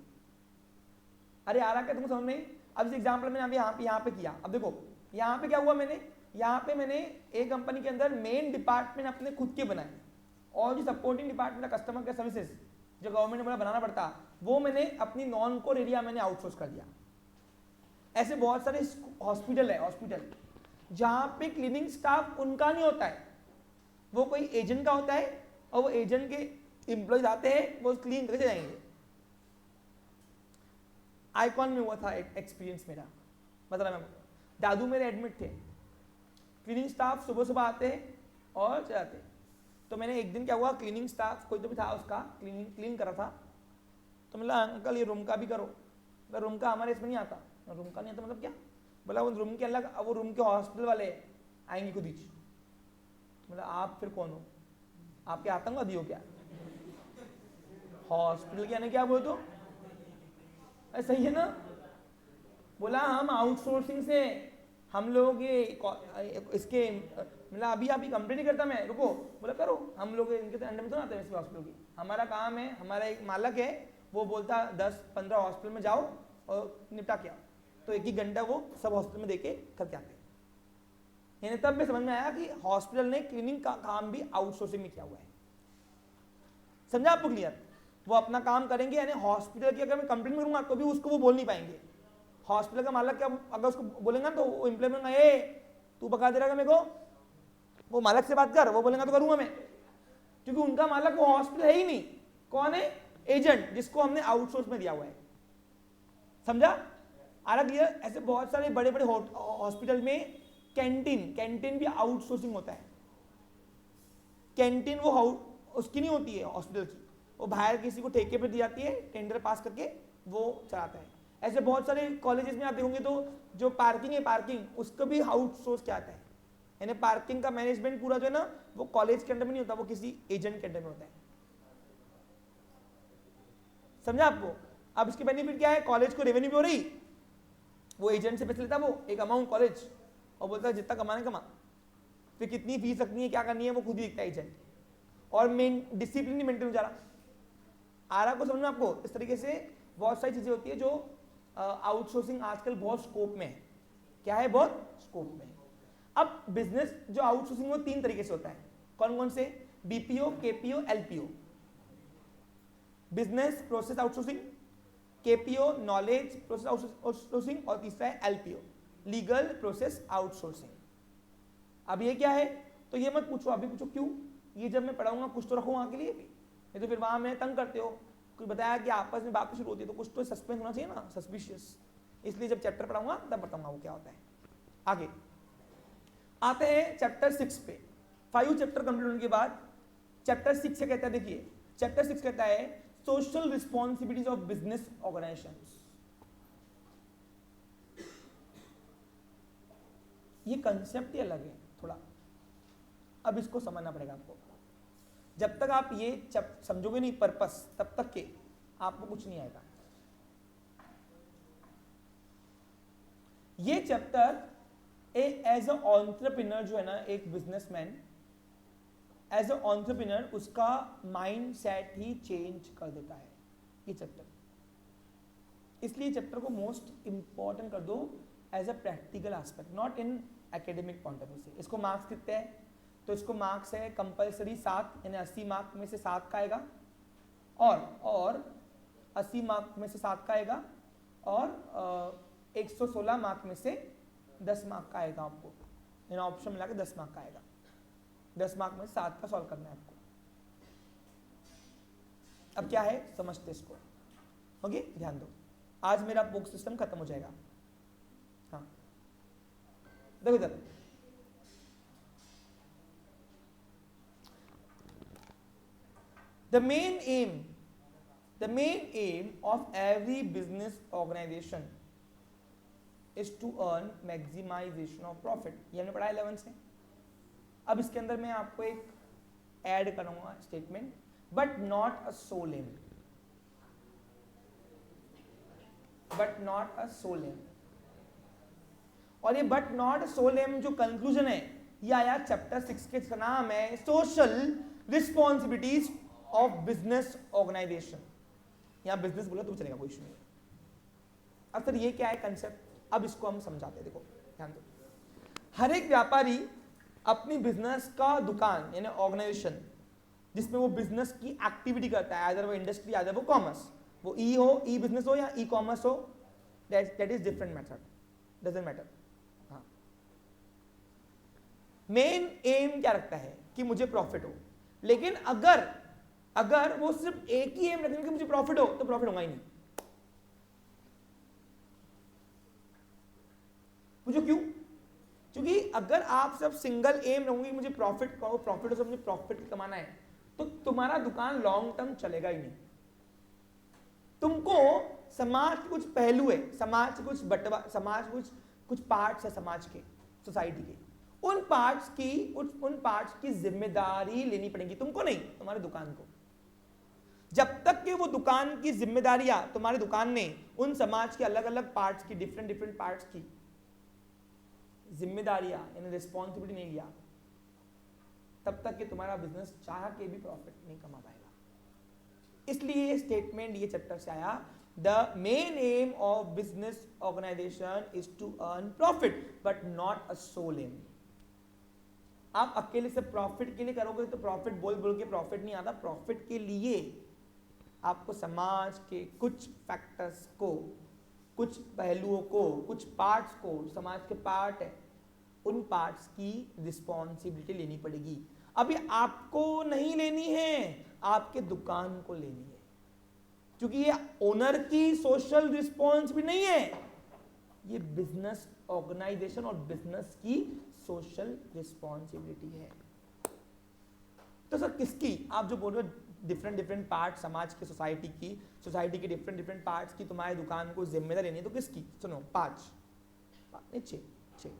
अरे आ रहा क्या तुमको समझ में? अब इस एग्जाम्पल मैंने यहाँ पे किया। अब देखो यहाँ पे क्या हुआ, यहाँ पे मैंने एक कंपनी के अंदर मेन डिपार्टमेंट अपने खुद के बनाए, और जो supporting department customer care services जो गवर्नमेंट ने बोला बनाना पड़ता, वो मैंने अपनी नॉन कोर एरिया मैंने आउटसोर्स कर दिया। ऐसे बहुत सारे हॉस्पिटल जहाँ पे क्लीनिंग स्टाफ उनका नहीं होता है, वो कोई एजेंट का होता है, और वो एजेंट के एम्प्लॉयज आते हैं, वो क्लीन करके जाएंगे। आईकॉन में हुआ था एक एक्सपीरियंस मेरा, बता रहा मैं, दादू मेरे एडमिट थे, क्लीनिंग स्टाफ सुबह सुबह आते हैं और चले जाते। तो मैंने एक दिन क्या हुआ, क्लीनिंग स्टाफ कोई तो भी था, उसका क्लीन कर रहा था, तो मतलब अंकल ये रूम का भी करो। तो रूम का हमारे इसमें नहीं आता। रूम का नहीं आता मतलब क्या? बोला वो रूम के अलग, वो रूम के हॉस्पिटल वाले आएंगे खुद ही। मतलब आप फिर कौन हो? आपके आतंकवादी हो क्या? हॉस्पिटल के आने क्या बोल, तो सही है ना? बोला हम आउटसोर्सिंग से हम लोग ये इसके मतलब अभी अभी कंप्लेन नहीं करता मैं, रुको, बोला करो, हम लोग इनके अंडर में तो आते हैं इस हॉस्पिटल की, हमारा काम है, हमारा एक मालक है वो बोलता 10-15 हॉस्पिटल में जाओ और निपटा के आओ, तो एक ही घंटा वो सब हॉस्पिटल में देके करके आते हैं। यानी तब मैं समझ में आया कि हॉस्पिटल ने क्लीनिंग का काम भी आउटसोर्सिंग में किया हुआ है। समझा आपको क्लियर? वो अपना काम करेंगे, यानी हॉस्पिटल की अगर मैं कंप्लेंट करूंगा तो भी उसको वो बोल नहीं पाएंगे। हॉस्पिटल का मालक क्या अगर उसको बोलेंगे तो वो इम्प्लीमेंट ए तू बका दे रहा मेरे को, वो मालक से बात कर, वो बोलेगा तो करूंगा मैं, क्योंकि उनका मालक वो हॉस्पिटल है ही नहीं। कौन है? एजेंट, जिसको हमने आउटसोर्स में दिया हुआ है। समझा? आ रहा क्लियर? ऐसे बहुत सारे बड़े बड़े हॉस्पिटल में कैंटीन भी आउटसोर्सिंग होता है। कैंटीन वो उसकी नहीं होती है हॉस्पिटल की, वो बाहर किसी को ठेके पे दी जाती है, टेंडर पास करके वो चलाता है। ऐसे बहुत सारे कॉलेजेस में आप देखोगे तो जो पार्किंग है, पार्किंग उसको भी आउटसोर्स किया जाता है, यानी पार्किंग का मैनेजमेंट पूरा जो है ना वो कॉलेज के अंडर में नहीं होता, वो किसी एजेंट के अंडर में होता है। समझा आपको? अब इसके बेनिफिट क्या है? कॉलेज को रेवेन्यू भी हो रही, वो एजेंट से पैसे लेता वो एक अमाउंट कॉलेज, और बोलता है जितना कमाना कमा, फिर कितनी फीस रखनी है क्या करनी है वो खुद ही दिखता है एजेंट, और मेन डिसिप्लिन नहीं मेंटेन हो जा रहा। आ रहा को समझ में आपको? इस तरीके से बहुत सारी चीजें होती है जो आउटसोर्सिंग आजकल बहुत स्कोप में है। क्या है? बहुत स्कोप में है। अब बिजनेस जो आउटसोर्सिंग वो 3 तरीके से होता है। कौन कौन से? BPO, KPO, LPO. Business process outsourcing, KPO knowledge process outsourcing, और तीसरा है एलपीओ लीगल प्रोसेस आउटसोर्सिंग। अब ये क्या है? तो ये मत पूछो, अभी पूछो क्यों, ये जब मैं पढ़ाऊंगा कुछ तो रखूंगा के लिए भी, नहीं तो फिर वहां मैं तंग करते हो, कुछ बताया कि आपस में बात शुरू होती है तो कुछ तो सस्पेंस होना चाहिए ना, सस्पिशियस। इसलिए जब चैप्टर पढ़ाऊंगा तब बताऊंगा वो क्या होता है। आगे आते हैं चैप्टर 6 पे। 5 चैप्टर कंप्लीट होने के बाद चैप्टर 6 से कहता है, देखिए चैप्टर 6 कहता है social responsibilities of business organisations. ये कंसेप्ट ही अलग है थोड़ा, अब इसको समझना पड़ेगा आपको। जब तक आप ये समझोगे नहीं पर्पस, तब तक के आपको कुछ नहीं आएगा। ये चैप्टर एज अ एंटरप्रेन्योर जो है ना, एक बिजनेसमैन एज अ एंटरप्रेन्योर उसका माइंड सेट ही चेंज कर देता है ये चैप्टर। इसलिए चैप्टर को मोस्ट इंपॉर्टेंट कर दो as a practical aspect, not in academic point of view से। इसको मार्क्स कितने हैं? तो इसको मार्क्स है कंपलसरी 7, यानी 80 मार्क में से 7 का आएगा, और 80 मार्क में से 7 का आएगा, और 116 मार्क में से 10 मार्क का आएगा आपको, यानी ऑप्शन मिला के 10 मार्क का आएगा। 10 मार्क में 7 का सॉल्व करना है आपको। अब क्या है समझते इसको। ओके, ध्यान दो, आज मेरा बुक सिस्टम खत्म हो जाएगा। हाँ देखो इधर, the main aim of every business organization is to earn maximization of profit। ये हमने पढ़ा 11 से। अब इसके अंदर मैं आपको एक ऐड करूंगा statement, but not a sole aim, but not a sole aim. और ये but not a sole aim जो कंक्लूजन है ये आया चैप्टर 6 के, इसका नाम है social responsibilities of business organization. यहां बिजनेस बोला तो चलेगा, कोई इशू नहीं। अब सर ये क्या है कंसेप्ट, अब इसको हम समझाते हैं। देखो ध्यान दो, हर एक व्यापारी अपनी बिजनेस का दुकान यानी ऑर्गेनाइजेशन जिसमें वो बिजनेस की एक्टिविटी करता है, आइदर वो इंडस्ट्री आइदर वो कॉमर्स, वो ई हो, ई बिजनेस हो या ई कॉमर्स हो, that is different method, doesn't matter. हाँ, मेन एम क्या रखता है कि मुझे प्रॉफिट हो, लेकिन अगर वो सिर्फ एक ही एम रखेंगे कि मुझे प्रॉफिट हो, तो प्रॉफिट होगा ही नहीं। पूछो क्यों? क्योंकि अगर आप सब सिंगल एम रहोगे मुझे प्रॉफिट हो, तो मुझे प्रॉफिट कमाना है, तो तुम्हारा दुकान लॉन्ग टर्म चलेगा ही नहीं। तुमको समाज के कुछ पहलू है, समाज कुछ बटवा, समाज कुछ पार्ट्स है समाज के, सोसाइटी के, उन पार्ट्स की जिम्मेदारी लेनी पड़ेगी तुमको, नहीं तुम्हारे दुकान को। जब तक कि वो दुकान की जिम्मेदारियां तुम्हारी दुकान ने उन समाज के अलग अलग पार्ट्स की, डिफरेंट डिफरेंट पार्ट्स की जिम्मेदारियां यानी रिस्पॉन्सिबिलिटी नहीं लिया, तब तक कि तुम्हारा बिजनेस चाह के भी प्रॉफिट नहीं कमा पाएगा। इसलिए स्टेटमेंट ये चैप्टर से आया, the main aim of business organization is to earn profit but not a sole aim. आप अकेले से प्रॉफिट के लिए करोगे तो प्रॉफिट बोल बोल के प्रॉफिट नहीं आता। प्रॉफिट के लिए आपको समाज के कुछ फैक्टर्स को, कुछ पहलुओं को, कुछ पार्ट्स को, समाज के पार्ट है, उन पार्ट्स की रिस्पॉन्सिबिलिटी लेनी पड़ेगी। अभी आपको नहीं लेनी है, आपके दुकान को लेनी है, क्योंकि ये ओनर की सोशल रिस्पॉन्सिबिलिटी नहीं है, ये बिजनेस ऑर्गेनाइजेशन और बिजनेस की सोशल रिस्पॉन्सिबिलिटी है। तो सर किसकी, आप जो बोल रहे हो डिफरेंट डिफरेंट पार्ट समाज के, सोसाइटी के डिफरेंट डिफरेंट पार्ट्स की तुम्हारी दुकान को जिम्मेदारी लेनी है, तो किसकी? सुनो, 5 नहीं 6।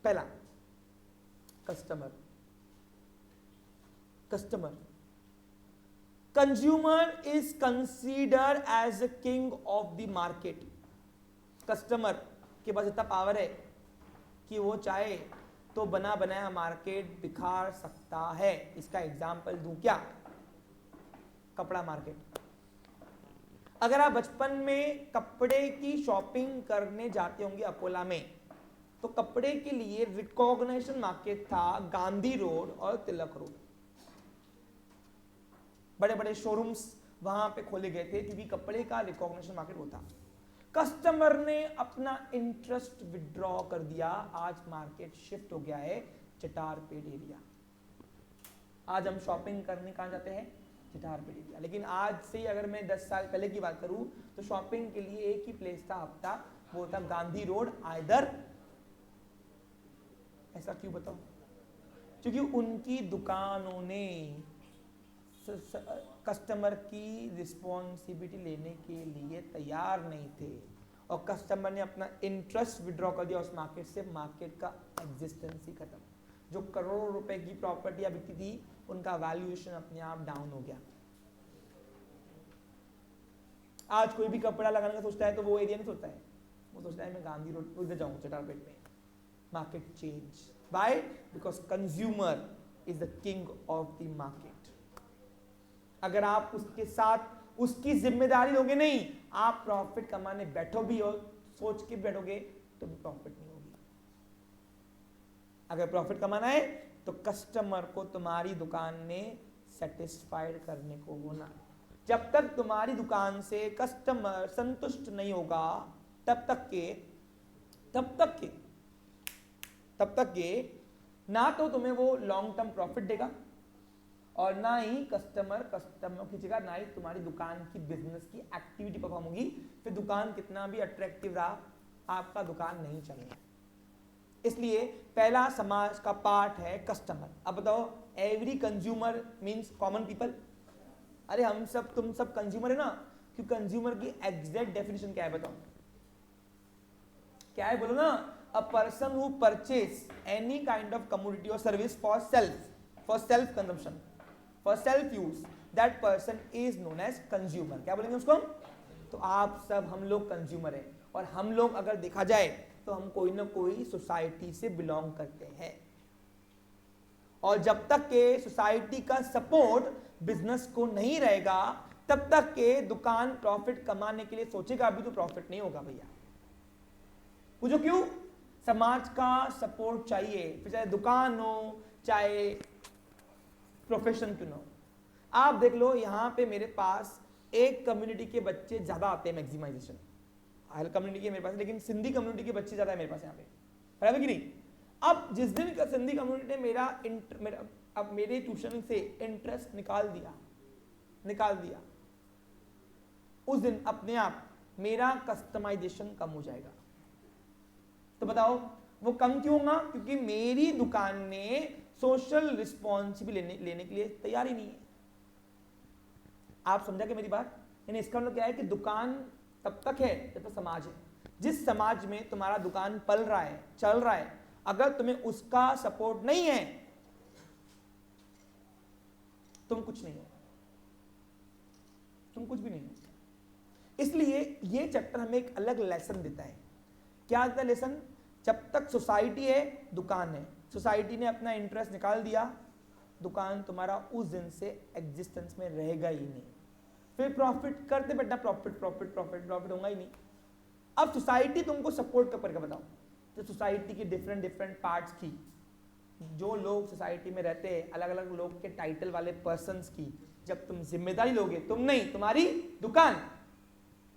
पहला, customer. Consumer is considered as a king of the market. Customer के पास इतना पावर है कि वो चाहे तो बना बनाया मार्केट बिखा सकता है। इसका एग्जाम्पल दूं क्या? कपड़ा मार्केट। अगर आप बचपन में कपड़े की शॉपिंग करने जाते होंगे अकोला में, तो कपड़े के लिए रिकॉग्निशन मार्केट था गांधी रोड और तिलक रोड। बड़े बड़े शोरूम्स वहां पे खोले गए थे क्योंकि कपड़े का रिकॉग्निशन मार्केट वो था। कस्टमर ने अपना इंटरेस्ट विड्रॉ कर दिया, आज मार्केट शिफ्ट हो गया है चटारपेट एरिया। आज हम शॉपिंग करने कहां जाते हैं? चटारपेट एरिया। लेकिन आज से अगर मैं 10 साल पहले की बात करूं तो शॉपिंग के लिए एक ही प्लेस था हफ्ता, वो था गांधी रोड आइदर। ऐसा क्यों बताओ? क्योंकि उनकी दुकानों ने कस्टमर की रिस्पॉन्सिबिलिटी लेने के लिए तैयार नहीं थे और कस्टमर ने अपना इंटरेस्ट विड्रॉ कर दिया उस मार्केट से। मार्केट का एग्जिस्टेंस ही खत्म। जो करोड़ों रुपए की प्रॉपर्टियां बिकती थी उनका वैल्यूएशन अपने आप डाउन हो गया। आज कोई भी कपड़ा लगाने का सोचता है तो वो एरिया नहीं सोचता है, वो सोचता है मैं गांधी रोड उधर जाऊं चटारपेट में। Market change bye because consumer is the king of the market. अगर आप उसके साथ उसकी जिम्मेदारी लोगे नहीं, आप प्रॉफिट कमाने बैठो भी और सोच के बैठोगे तो भी प्रॉफिट नहीं होगी। अगर प्रॉफिट कमाना है तो कस्टमर को तुम्हारी दुकान ने सेटिस्फाइड करने को होना। जब तक तुम्हारी दुकान से कस्टमर संतुष्ट नहीं होगा तब तक के ना तो तुम्हें वो लॉन्ग टर्म प्रॉफिट देगा और ना ही कस्टमर खींचेगा, ना ही तुम्हारी दुकान की बिजनेस की एक्टिविटी परफॉर्म होगी। फिर दुकान कितना भी अट्रैक्टिव रहा, आपका दुकान नहीं चलेगा। इसलिए पहला समाज का पार्ट है कस्टमर। अब बताओ, every consumer means common people. अरे हम सब, तुम सब कंज्यूमर है ना, क्यों? कंज्यूमर की एग्जैक्ट डेफिनेशन क्या है बताओ? क्या है बोलो ना? A person who purchase any kind of commodity और service for self consumption, for self use, that person is known as consumer. क्या बोलेंगे उसको हम? तो आप सब, हम लोग कंज्यूमर हैं और हम लोग अगर देखा जाए तो हम कोई ना कोई सोसाइटी से बिलोंग करते हैं और जब तक के सोसाइटी का सपोर्ट बिजनेस को नहीं रहेगा तब तक के दुकान प्रॉफिट कमाने के लिए सोचेगा भी तो प्रॉफिट नहीं होगा भैया। पूछो क्यों? समाज का सपोर्ट चाहिए, फिर चाहे दुकान हो चाहे प्रोफेशन क्यों ना हो। आप देख लो, यहां पे मेरे पास एक कम्युनिटी के बच्चे ज्यादा आते हैं मैक्सिमाइजेशन, हर कम्युनिटी के मेरे पास, लेकिन सिंधी कम्युनिटी के बच्चे ज्यादा है मेरे पास यहाँ पे, बराबर कि नहीं? अब जिस दिन का सिंधी कम्युनिटी ने अब मेरे ट्यूशन से इंटरेस्ट निकाल दिया, उस दिन अपने आप मेरा कस्टमाइजेशन कम हो जाएगा। तो बताओ वो कम क्यों होगा? क्योंकि मेरी दुकान ने सोशल रिस्पॉन्सिबिलिटी लेने के लिए तैयार ही नहीं है। आप समझा कि मेरी बात? यानी इसका मतलब क्या है कि दुकान तब तक है जब तक समाज है। जिस समाज में तुम्हारा दुकान पल रहा है, चल रहा है, अगर तुम्हें उसका सपोर्ट नहीं है तुम कुछ नहीं हो। तुम कुछ भी नहीं हो। इसलिए ये चैप्टर हमें एक अलग लेसन देता है। क्या देता है लेसन? जब तक सोसाइटी है, दुकान है, सोसाइटी ने अपना इंटरेस्ट निकाल दिया, दुकान तुम्हारा उस दिन से एग्जिस्टेंस में रहेगा ही नहीं। फिर प्रॉफिट करते बैठना, प्रॉफिट प्रॉफिट प्रॉफिट प्रॉफिट होगा ही नहीं। अब सोसाइटी तुमको सपोर्ट कब करेगा बताओ? तो सोसाइटी की डिफरेंट डिफरेंट पार्ट्स की, जो लोग सोसाइटी में रहते हैं, अलग अलग लोग के टाइटल वाले पर्सन्स की, जब तुम जिम्मेदारी लोगे, तुम नहीं, तुम्हारी दुकान,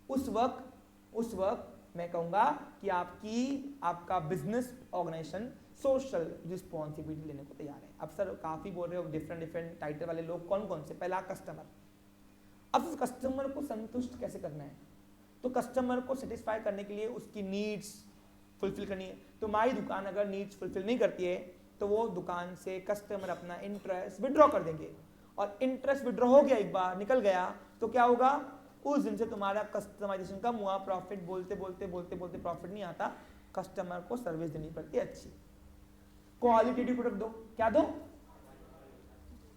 उस वक्त मैं कहूंगा कि आपका बिजनेस ऑर्गेनाइजेशन सोशल रिस्पॉन्सिबिलिटी लेने को तैयार है। अब सर काफी बोल रहे हो डिफरेंट डिफरेंट टाइटल वाले लोग, कौन कौन से? पहला कस्टमर। अब उस कस्टमर को संतुष्ट कैसे करना है? तो कस्टमर को सेटिस्फाई करने के लिए उसकी नीड्स फुलफिल करनी है। तुम्हारी दुकान अगर नीड्स फुलफिल नहीं करती है तो वो दुकान से कस्टमर अपना इंटरेस्ट विड्रॉ कर देंगे, और इंटरेस्ट विड्रॉ हो गया, एक बार निकल गया, तो क्या होगा? उस दिन से तुम्हारा कस्टमाइजेशन कम हुआ, प्रॉफिट बोलते बोलते प्रॉफिट नहीं आता, कस्टमर को सर्विस देनी पड़ती है अच्छी। क्वालिटेटिव प्रोडक्ट दो। क्या दो?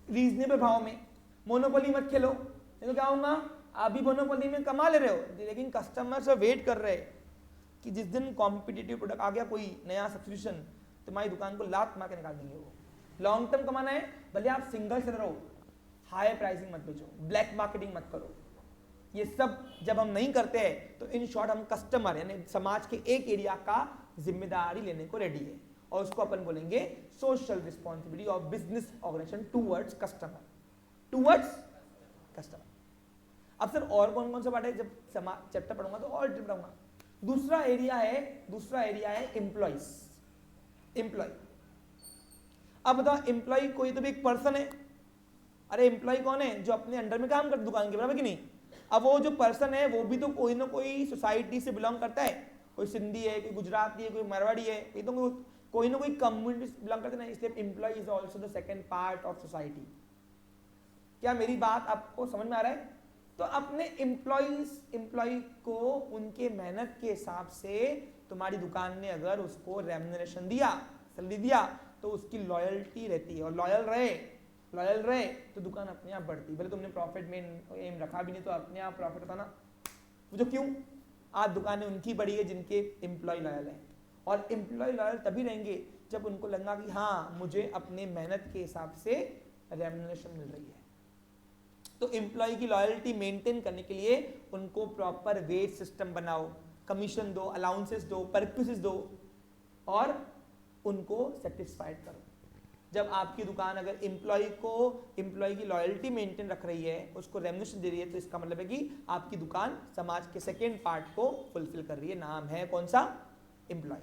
रीजनेबल भाव में। मोनोपोली मत खेलो, तो क्या होगा? आप भी मोनोपोली में कमा ले रहे हो, लेकिन कस्टमर से वेट कर रहे हैं कि जिस दिन कॉम्पिटिटिव प्रोडक्ट आ गया, कोई नया सब्सटीट्यूशन, तुम्हारी दुकान को लात मार के निकाल देंगे वो। लॉन्ग टर्म कमाना है, भले आप सिंगल सेलर हो, हाई प्राइसिंग मत बेचो, ब्लैक मार्केटिंग मत करो। ये सब जब हम नहीं करते हैं तो इन शॉर्ट हम कस्टमर यानी समाज के एक एरिया का जिम्मेदारी लेने को रेडी है, और उसको अपन बोलेंगे social responsibility of business organization towards customer, towards customer. अब सर और कौन कौन सा पार्ट है? जब चैप्टर पढ़ूंगा तो और डिटेल पढ़ूंगा। दूसरा एरिया है एम्प्लॉइज, एम्प्लॉय। अब बताओ, एम्प्लॉय कोई तो भी एक पर्सन है। अरे एम्प्लॉय कौन है? जो अपने अंडर में काम करता दुकान के, बराबर कि नहीं? अब वो जो पर्सन है वो भी तो कोई ना कोई सोसाइटी से बिलोंग करता है, कोई सिंधी है, कोई गुजराती है, कोई मारवाड़ी है, ये तो कोई ना कोई कम्युनिटी से बिलोंग करते हैं, इसलिए employee is also the second part of society. क्या मेरी बात आपको समझ में आ रहा है? तो अपने एम्प्लॉय को उनके मेहनत के हिसाब से तुम्हारी दुकान ने अगर उसको रेम्यूनरेशन दिया, सैलरी दिया, तो उसकी लॉयल्टी रहती है, और लॉयल रहे तो दुकान अपने आप बढ़ती है। भले तुमने प्रॉफिट में एम रखा भी नहीं तो अपने आप प्रॉफिट होता ना। जो क्यों? आज दुकानें उनकी बड़ी है जिनके एम्प्लॉय लॉयल है, और एम्प्लॉय लॉयल तभी रहेंगे जब उनको लगना कि हाँ मुझे अपने मेहनत के हिसाब से रेम्यूनरेशन मिल रही है। तो एम्प्लॉय की लॉयल्टी मेंटेन करने के लिए उनको प्रॉपर वेज सिस्टम बनाओ, कमीशन दो, अलाउंसेस दो, परक्विजिस दो, और उनको सेटिस्फाइड करो। जब आपकी दुकान अगर एम्प्लॉय की लॉयल्टी मेंटेन रख रही है, उसको रेम्यूनरेशन दे रही है, तो इसका मतलब है कि आपकी दुकान समाज के सेकेंड पार्ट को फुलफिल कर रही है। नाम है कौन सा? एम्प्लॉय।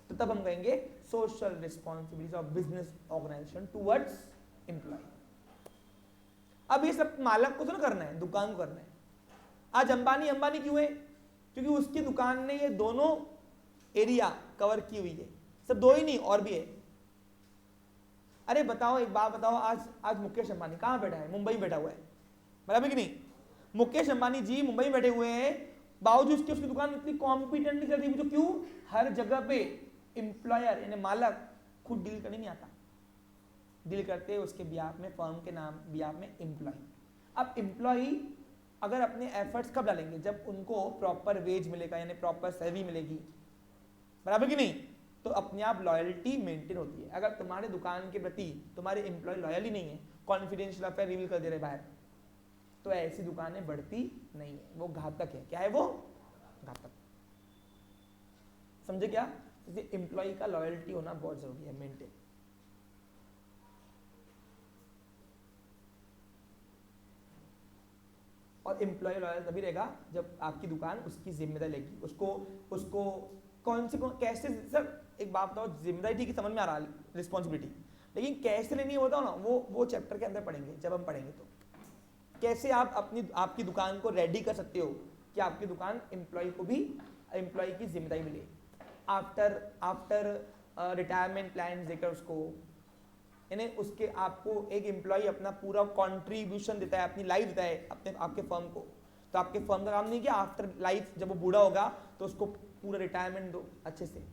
तो तब हम कहेंगे social responsibility of business organization towards employee. अब ये सब मालक को तो ना करना है, दुकान को करना है। आज अंबानी क्यों है? क्योंकि उसकी दुकान ने ये दोनों एरिया कवर की हुई है। सब दो ही नहीं, और भी है। अरे बताओ, एक बात बताओ, आज मुकेश अंबानी कहाँ बैठा है? मुंबई बैठा हुआ है, बराबर कि नहीं? मुकेश अंबानी जी मुंबई बैठे हुए हैं, बावजूद उसकी दुकान इतनी कॉम्पिटेंट नहीं चल रही। मुझे क्यों? हर जगह पे एम्प्लॉयर यानी मालक खुद डील करने नहीं आता, डील करते उसके बिहाफ में, फर्म के नाम बिहाफ में एम्प्लॉय। अब एम्प्लॉय अगर अपने एफर्ट्स कब डालेंगे? जब उनको प्रॉपर वेज मिलेगा, यानी प्रॉपर सैलरी मिलेगी, बराबर कि नहीं? तो अपने आप लॉयल्टी मेंटेन होती है। अगर तुम्हारे दुकान के प्रति तुम्हारे एम्प्लॉय लॉयल ही नहीं है, कॉन्फिडेंशियल अफेयर रिवील कर दे रहे बाहर, तो ऐसी दुकानें बढ़ती नहीं है, वो घातक है। क्या है वो? घातक। समझे क्या? इसलिए एम्प्लॉय का लॉयल्टी होना बहुत जरूरी है, मेंटेन। और एम्प्लॉय लॉयल तभी रहेगा जब आपकी दुकान उसकी जिम्मेदारी लेगी, उसको कैसे। सर एक बात बताओ, जिम्मेदारी ठीक है, समझ में आ रहा है, रिस्पॉन्सिबिलिटी, लेकिन कैसे लेनी है बताओ ना, वो चैप्टर के अंदर पढ़ेंगे। जब हम पढ़ेंगे तो कैसे आप आपकी दुकान को रेडी कर सकते हो कि आपकी दुकान एम्प्लॉय को भी एम्प्लॉय की जिम्मेदारी मिले। आफ्टर रिटायरमेंट प्लान देकर उसको, यानी उसके आपको एक एम्प्लॉय अपना पूरा कंट्रीब्यूशन देता है, अपनी लाइफ देता है आपके फर्म को। तो आपके फर्म का काम नहीं किया, आफ्टर लाइफ जब वो बूढ़ा होगा तो उसको पूरा रिटायरमेंट दो अच्छे से।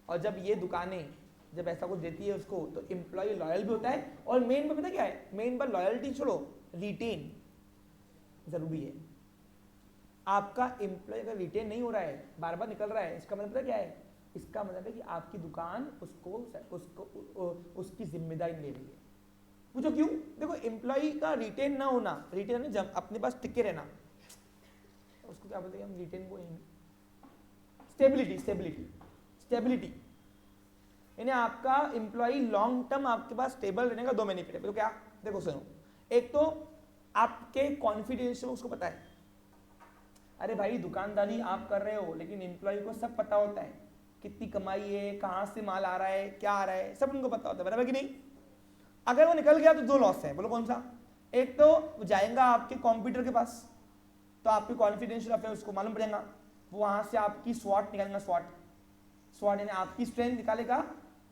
और जब ये दुकानें जब ऐसा कुछ देती है उसको, तो एम्प्लॉय लॉयल भी होता है। और मेन पर पता क्या है? मेन पर लॉयल्टी छोड़ो, रिटेन। जरूरी है। आपका एम्प्लॉय अगर रिटेन नहीं हो रहा है, बार बार निकल रहा है, इसका मतलब पता क्या है? इसका मतलब है कि आपकी दुकान उसकी जिम्मेदारी ले रही है। पूछो क्यों? देखो, एम्प्लॉय का रिटेन ना होना, रिटेन अपने पास टिके रहना, उसको क्या बोलते हैं हम? रिटेन को स्टेबिलिटी यानी आपका एम्प्लॉय लॉन्ग टर्म आपके पास स्टेबल रहने का 2 बेनिफिट है। तो क्या? देखो सुनो, एक तो आपके कॉन्फिडेंस में उसको पता है, अरे भाई दुकानदारी आप कर रहे हो, लेकिन एम्प्लॉय को सब पता होता है, कितनी कमाई है, कहाँ से माल आ रहा है, क्या आ रहा है, सब उनको पता होता है, बराबर कि नहीं? अगर वो निकल गया तो 2 लॉस है। बोलो कौन सा? एक तो वो जाएगा आपके कंप्यूटर के पास, तो आपके कॉन्फिडेंशियल अफेयर उसको मालूम पड़ेगा, वो वहां से आपकी स्वॉट निकालेगा, स्वॉट यानी आपकी स्ट्रेंथ निकालेगा,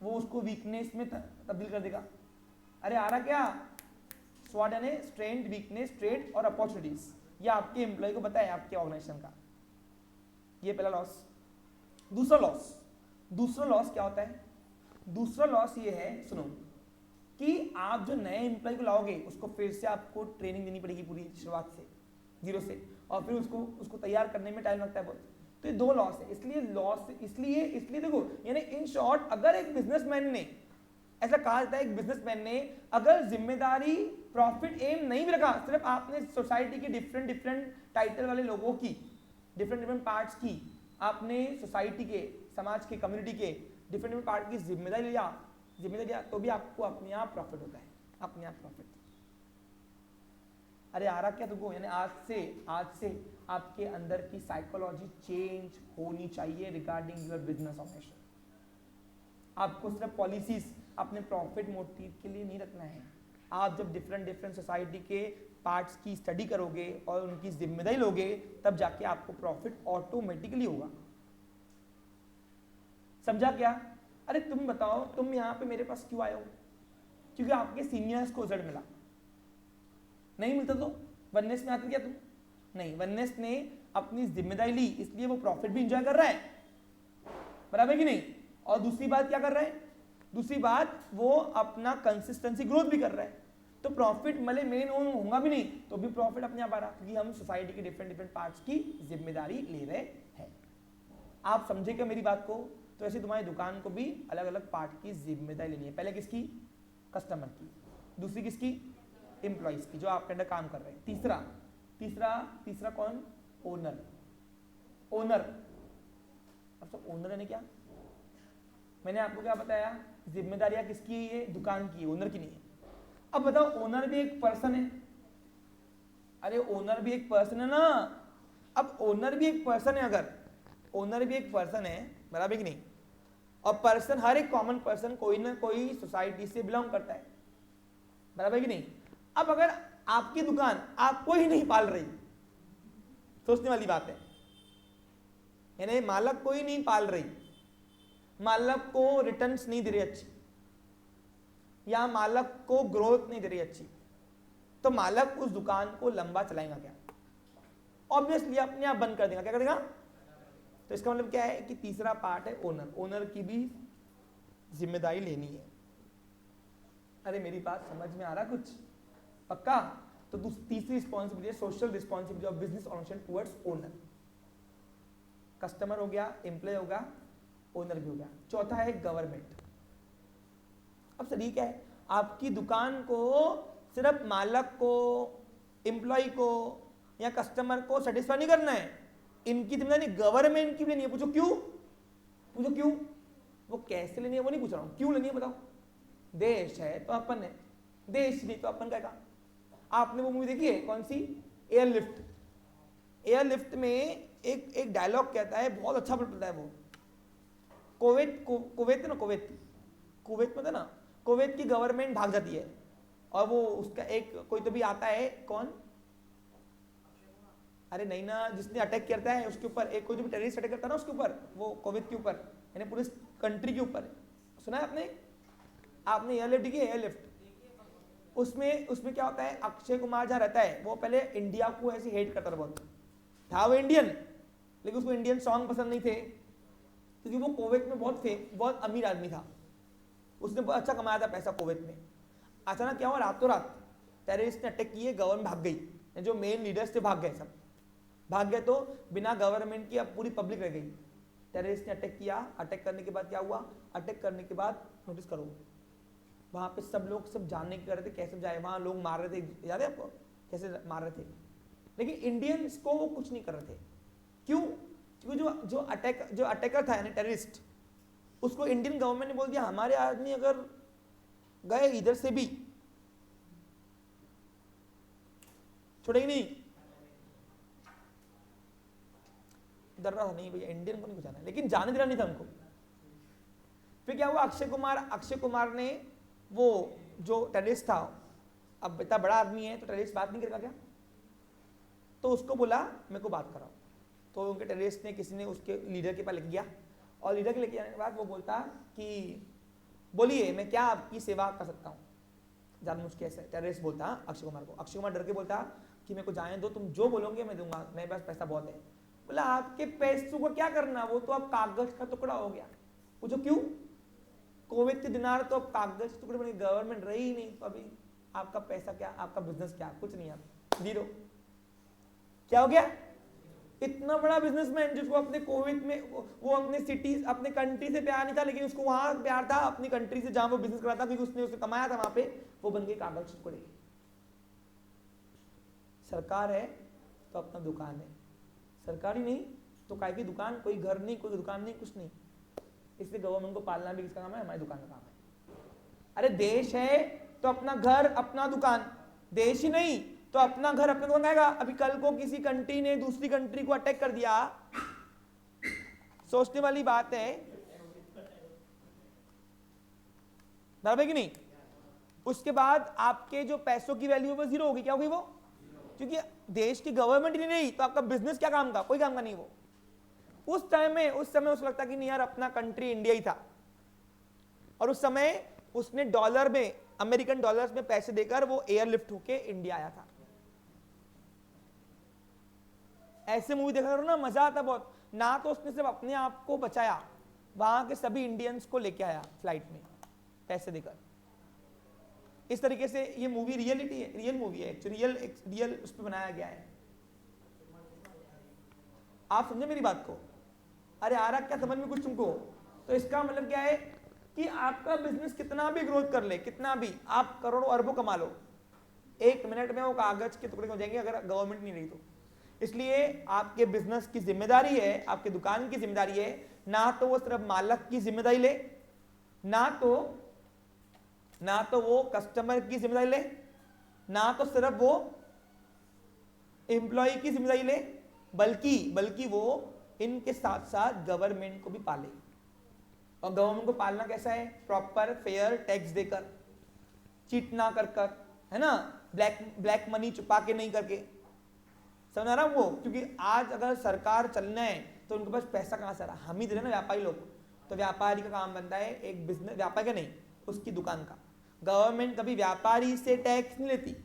वो उसको वीकनेस में तब्दील कर देगा। अरे आ रहा क्या? स्वॉट यानी स्ट्रेंथ, वीकनेस, ट्रेड और अपॉर्चुनिटीज, ये आपके एम्प्लॉय को पता है आपके ऑर्गेनाइजेशन का। ये पहला लॉस। दूसरा लॉस क्या होता है? दूसरा लॉस ये है, सुनो, कि आप जो नए एम्प्लॉय को लाओगे उसको फिर से आपको ट्रेनिंग देनी पड़ेगी पूरी शुरुआत से, 0 से, और फिर उसको तैयार करने में टाइम लगता है बहुत। तो ये 2 लॉस है। इसलिए देखो, यानी इन शॉर्ट, अगर एक बिजनेसमैन ने, ऐसा कहा जाता है, एक बिजनेसमैन ने अगर जिम्मेदारी, प्रॉफिट एम नहीं भी रखा, सिर्फ आपने सोसाइटी के डिफरेंट टाइटल वाले लोगों की, डिफरेंट पार्ट्स की, आपने सोसाइटी के, समाज के, कम्युनिटी के डिफरेंट पार्ट की जिम्मेदारी लिया, तो भी आपको अपने आप प्रॉफिट होता है, अपने आप प्रॉफिट। अरे आ रहा क्या तुमको? यानी आज से आपके अंदर की साइकोलॉजी चेंज होनी चाहिए रिगार्डिंग योर बिजनेस ऑपरेशन। आपको सिर्फ पॉलिसीज अपने प्रॉफिट मोटिव के लिए नहीं रखना है। आप जब डिफरेंट सोसाइटी के पार्ट्स की स्टडी करोगे और उनकी जिम्मेदारी लोगे, तब जाके आपको प्रॉफिट ऑटोमेटिकली होगा। समझा क्या? अरे तुम बताओ, तुम यहाँ पे मेरे पास क्यों आए हो? क्योंकि आपके सीनियर्स को रिजल्ट मिला। नहीं मिलता तो वननेस में आते क्या तुम? नहीं, वननेस ने अपनी जिम्मेदारी ली, इसलिए वो प्रॉफिट भी इंजॉय कर रहा है, बराबर कि नहीं? और दूसरी बात क्या कर रहा है? दूसरी बात, वो अपना कंसिस्टेंसी ग्रोथ भी कर रहा है। तो प्रॉफिट भले मेन होगा भी नहीं, तो भी प्रॉफिट अपने आप आ रहा, क्योंकि हम सोसाइटी के डिफरेंट पार्ट्स की जिम्मेदारी ले रहे हैं। आप समझे क्या मेरी बात को? तो ऐसे तुम्हारी दुकान को भी अलग अलग पार्ट की जिम्मेदारी लेनी है। पहले किसकी? कस्टमर की। दूसरी किसकी? एम्प्लॉइज की, जो आपके अंदर काम कर रहे हैं। तीसरा कौन? ओनर। अब सब ओनर यानी क्या? मैंने आपको क्या बताया? जिम्मेदारियां किसकी है? दुकान की है, ओनर की नहीं है। अब बताओ, ओनर भी एक पर्सन है। अरे ओनर भी एक पर्सन है ना। अब ओनर भी एक पर्सन है, अगर ओनर भी एक पर्सन है, बराबर कि नहीं? और पर्सन, हर एक कॉमन पर्सन कोई ना कोई सोसाइटी से बिलोंग करता है, बराबर कि नहीं? अब अगर आपकी दुकान आपको ही नहीं पाल रही, सोचने वाली बात है, यानी मालक को ही नहीं पाल रही, मालक को रिटर्न्स नहीं दे रही अच्छी, या मालक को ग्रोथ नहीं दे रही अच्छी, तो मालक उस दुकान को लंबा चलाएगा क्या? ऑब्वियसली अपने आप बंद कर देगा। क्या कर देगा? तो इसका मतलब क्या है कि तीसरा पार्ट है ओनर की भी जिम्मेदारी लेनी है। अरे मेरी बात समझ में आ रहा कुछ? पक्का? तो तीसरी रिस्पॉन्सिबिलिटी है social responsibility of business organization towards owner. Customer हो गया, एम्प्लॉय हो गया, ओनर भी हो गया। चौथा है गवर्नमेंट। अब सही क्या है, आपकी दुकान को सिर्फ मालक को, एम्प्लॉय को या कस्टमर को सेटिस्फाई नहीं करना है, इनकी जिम्मेदारी गवर्नमेंट की भी नहीं है। पूछो क्यों? वो कैसे लेनी है वो नहीं पूछ रहा हूं, क्यों लेनी है बताओ? देश है तो अपन है, देश नहीं तो अपन का। आपने वो मूवी देखी है, कौन सी? एयरलिफ्ट में एक डायलॉग कहता है, बहुत अच्छा बताता है वो। कुवैत है ना, कुवैत में था ना, कुवैत की गवर्नमेंट भाग जाती है, और वो उसका एक कोई तो भी आता है, कौन? अरे नहीं ना, जिसने अटैक करता है उसके ऊपर, एक कोई जो भी टेररिस्ट अटैक करता है ना उसके ऊपर, वो कुवैत के ऊपर, यानी पूरे कंट्री के ऊपर। सुना है आपने एयरलिफ्ट देखी है? एयरलिफ्ट, उसमें क्या होता है, अक्षय कुमार जहाँ रहता है, वो पहले इंडिया को ऐसे हेट करता था, बहुत था वो इंडियन, लेकिन उसको इंडियन सॉन्ग पसंद नहीं थे, क्योंकि वो कुवैत में बहुत अमीर आदमी था, उसने बहुत अच्छा कमाया था पैसा कुवैत में। अचानक क्या हुआ, रातों रात टेररिस्ट ने अटैक किए, गवर्नमेंट भाग गई, जो मेन लीडर्स थे भाग गए, सब भाग गए, तो बिना गवर्नमेंट की अब पूरी पब्लिक रह गई। टेररिस्ट ने अटैक किया, अटैक करने के बाद क्या हुआ, अटैक करने के बाद नोटिस करो वहां पे सब लोग सब जानने की कर रहे थे कैसे जाए, वहां लोग मार रहे थे, याद है आपको कैसे मार रहे थे, लेकिन इंडियंस को वो कुछ नहीं कर रहे थे। क्यों? क्योंकि जो अटैकर था यानी टेररिस्ट, उसको इंडियन गवर्नमेंट ने बोल दिया हमारे आदमी अगर गए इधर से भी छोड़ेगी नहीं, डर रहा था नहीं भैया इंडियन को नहीं जाना, लेकिन जाने देना नहीं था उनको। फिर क्या हुआ, अक्षय कुमार ने वो जो टेररिस्ट था, अब इतना बड़ा आदमी है तो टेररिस्ट बात नहीं करेगा क्या, तो उसको बोला मेरे को बात कराओ, तो उनके टेररिस्ट ने किसी ने उसके लीडर के पास लेके गया, और लीडर के लेके जाने के बाद वो बोलता कि बोलिए मैं क्या आपकी सेवा कर सकता हूँ, जानबूझ के ऐसे टेररिस्ट बोलता अक्षय कुमार को। अक्षय कुमार डर के बोलता कि मेरे को जाने दो, तुम जो बोलोगे मैं दूंगा, मेरे पास पैसा बहुत है। बोला आपके पैसों को क्या करना, वो तो अब कागज का टुकड़ा हो गया। पूछो क्यों? कोविड के दिनार तो अब कागज के टुकड़े बने, गवर्नमेंट रही ही नहीं, तो अभी आपका पैसा क्या, आपका बिजनेस क्या, कुछ नहीं, आप जीरो। क्या हो गया? इतना बड़ा बिजनेसमैन जिसको अपने कोविड में वो अपने सिटी अपने कंट्री से प्यार नहीं था, लेकिन उसको वहां प्यार था अपनी कंट्री से जहां वो बिजनेस कर रहा था, क्योंकि उसने उसे कमाया था वहां पे, वो बन गए कागज के टुकड़े। सरकार है तो अपना दुकान है, सरकारी नहीं तो काय की दुकान, कोई घर नहीं, कोई दुकान नहीं, कुछ नहीं। इसलिए गवर्नमेंट को पालना भी किसका काम है? हमारी दुकान का काम है। अरे देश है तो अपना घर अपना दुकान, देश ही नहीं तो अपना घर अपना दुकान आएगा। अभी कल को किसी कंट्री ने दूसरी कंट्री को अटैक कर दिया, सोचने वाली बात है, बराबर कि नहीं? उसके बाद आपके जो पैसों की वैल्यू है वो जीरो होगी। क्या होगी वो? क्योंकि देश की गवर्नमेंट ही नहीं तो आपका बिजनेस क्या काम का? कोई काम का नहीं वो। उस समय उसको लगता कि नहीं यार अपना कंट्री इंडिया ही था, और उस समय उसने डॉलर में, अमेरिकन डॉलर्स में पैसे देकर वो एयरलिफ्ट होके इंडिया आया था। ऐसे मूवी देखा करो ना, मजा आता बहुत। ना तो उसने सिर्फ अपने आप को बचाया, वहां के सभी इंडियंस को लेके आया फ्लाइट में पैसे देकर। इस तरीके से ये मूवी रियलिटी है, रियल मूवी है, रियल उस पर बनाया गया है। आप समझे मेरी बात को? अरे आ रहा क्या समझ में कुछ तुमको? तो इसका मतलब क्या है कि आपका बिजनेस कितना भी ग्रोथ कर ले, कितना भी आप करोड़ों अरबों कमा लो, 1 मिनट में वो कागज के टुकड़े हो जाएंगे अगर गवर्नमेंट नहीं रही तो। इसलिए आपके बिजनेस की जिम्मेदारी है, आपके दुकान की जिम्मेदारी है, ना तो वो सिर्फ मालिक की जिम्मेदारी ले, ना तो वो कस्टमर की जिम्मेदारी ले, ना तो सिर्फ वो एम्प्लॉय की जिम्मेदारी ले, बल्कि वो इनके साथ साथ गवर्नमेंट को भी पाले। और गवर्नमेंट को पालना कैसा है? प्रॉपर फेयर टैक्स देकर, चीट ना कर, है ना, ब्लैक मनी छुपा के नहीं करके। समझ आ रहा वो? क्योंकि आज अगर सरकार चलना है तो उनके पास पैसा कहां से आ रहा? हम ही दे रहे ना, व्यापारी लोग। तो व्यापारी का काम बनता है एक बिजनेस, व्यापारी का नहीं, उसकी दुकान का। गवर्नमेंट कभी व्यापारी से टैक्स नहीं लेती,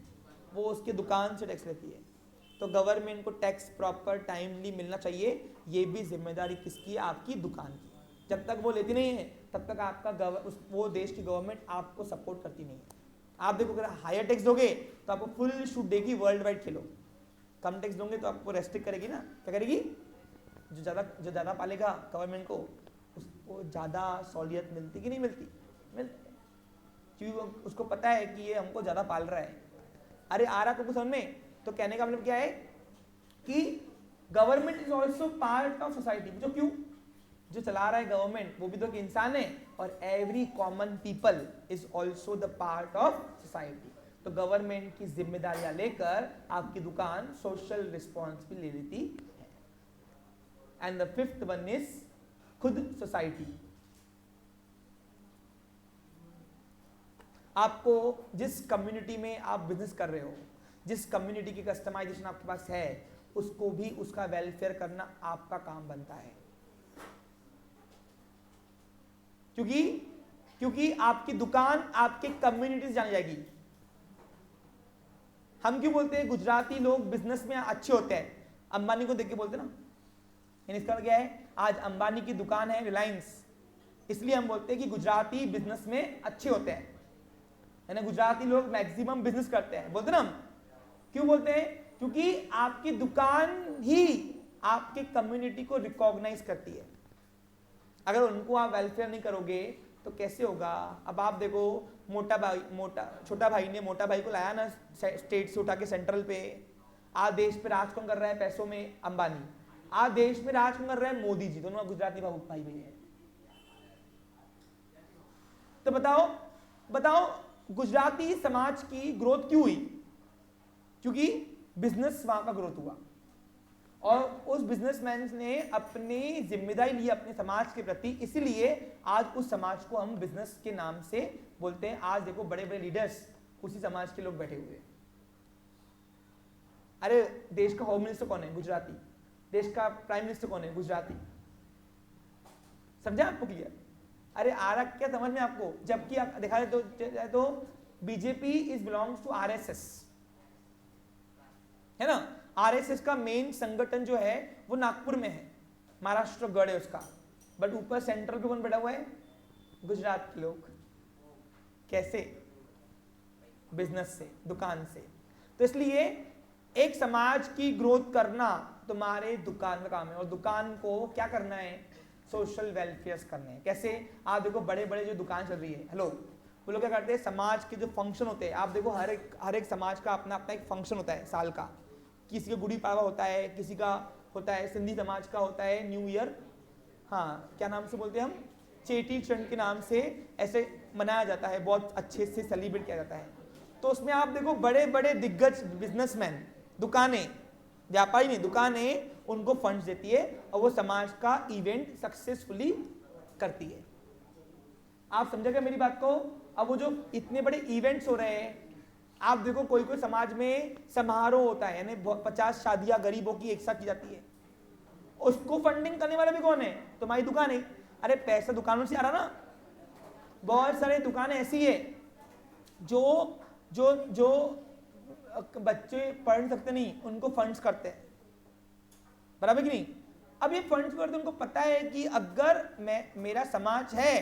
वो उसकी दुकान से टैक्स लेती है। तो गवर्नमेंट को टैक्स प्रॉपर टाइमली मिलना चाहिए, ये भी जिम्मेदारी किसकी है? आपकी दुकान की। जब तक वो लेती नहीं है तब तक आपका वो देश की गवर्नमेंट आपको सपोर्ट करती नहीं है। आप देखो अगर हायर टैक्स दोगे तो आपको फुल छूट देगी, वर्ल्ड वाइड खेलो। कम टैक्स दोगे तो आपको रेस्ट्रिक्ट करेगी ना। क्या करेगी? जो ज़्यादा पालेगा गवर्नमेंट को, उसको ज़्यादा सहूलियत मिलती कि नहीं मिलती? मिलती है, क्योंकि उसको पता है कि ये हमको ज़्यादा पाल रहा है। अरे आ रहा तुमको समझ में? तो कहने का मतलब क्या है कि government is also part of society. जो क्यों? जो चला रहा है गवर्नमेंट वो भी तो एक इंसान है, और every common people is also the part of society. तो गवर्नमेंट की जिम्मेदारियां लेकर आपकी दुकान सोशल रिस्पॉन्सिबिलिटी ले लेती है। And the fifth one is खुद सोसाइटी। आपको जिस कम्युनिटी में आप बिजनेस कर रहे हो, जिस कम्युनिटी की कस्टमाइजेशन आपके पास है, उसको भी उसका वेलफेयर करना आपका काम बनता है। क्योंकि आपकी दुकान आपके कम्युनिटी से जानी जाएगी। हम क्यों बोलते हैं गुजराती लोग बिजनेस में अच्छे होते हैं? अंबानी को देख के बोलते ना। इसका क्या है? आज अंबानी की दुकान है रिलायंस, इसलिए हम बोलते हैं कि गुजराती बिजनेस में अच्छे होते हैं, यानी गुजराती लोग मैक्सिमम बिजनेस करते हैं, बोलते ना हम। क्यों बोलते हैं? क्योंकि आपकी दुकान ही आपके कम्युनिटी को रिकॉग्नाइज करती है। अगर उनको आप वेलफेयर नहीं करोगे तो कैसे होगा? अब आप देखो, छोटा भाई ने मोटा भाई को लाया ना स्टेट से उठा के सेंट्रल पे। आज देश पे राज कौन कर रहा है पैसों में? अंबानी। आज देश में राज कौन कर रहा है? मोदी जी। दोनों गुजराती भाई हैं। तो बताओ गुजराती समाज की ग्रोथ क्यों हुई? क्योंकि बिजनेस वहां का ग्रोथ हुआ और उस बिजनेसमैन ने अपनी जिम्मेदारी ली अपने समाज के प्रति, इसलिए आज उस समाज को हम बिजनेस के नाम से बोलते हैं। आज देखो बड़े बड़े लीडर्स उसी समाज के लोग बैठे हुए हैं। अरे देश का होम मिनिस्टर कौन है? गुजराती। देश का प्राइम मिनिस्टर कौन है? गुजराती। समझा आपको? क्लियर? अरे आ रहा क्या समझ में आपको? जबकि आप देखा जाए तो BJP is belongs to RSS, है ना। आरएसएस का मेन संगठन जो है वो नागपुर में है, महाराष्ट्र गढ़ है उसका, बट ऊपर सेंट्रल पे कौन बैठा हुआ है? गुजरात के लोग। कैसे? बिजनेस से, दुकान से। तो इसलिए एक समाज की ग्रोथ करना तुम्हारे दुकान का काम है, और दुकान को क्या करना है? सोशल वेलफेयर करने हैं। कैसे? आप देखो बड़े बड़े जो दुकान चल रही है, हेलो, वो लोग क्या करते हैं? समाज के जो फंक्शन होते हैं, आप देखो हर एक समाज का अपना अपना एक फंक्शन होता है साल का। किसी का गुड़ी पाड़वा होता है, किसी का होता है, सिंधी समाज का होता है न्यू ईयर, हाँ क्या नाम से बोलते हैं हम? चेटी चंड के नाम से ऐसे मनाया जाता है, बहुत अच्छे से सेलिब्रेट किया जाता है। तो उसमें आप देखो बड़े बड़े दिग्गज बिजनेसमैन, दुकानें, व्यापारी नहीं, दुकानें उनको फंड्स देती है और वो समाज का इवेंट सक्सेसफुली करती है। आप समझेगा मेरी बात को? अब वो जो इतने बड़े इवेंट्स हो रहे हैं, आप देखो कोई कोई समाज में समारोह होता है, यानी 50 शादियां गरीबों की एक साथ की जाती है, उसको फंडिंग करने वाला भी कौन है? तुम्हारी दुकान है। अरे पैसा दुकानों से आ रहा ना। बहुत सारे दुकानें ऐसी है जो जो जो बच्चे पढ़ नहीं सकते, नहीं उनको फंड्स करते हैं, बराबर कि नहीं? अब ये फंड्स करते उनको पता है कि अगर मेरा समाज है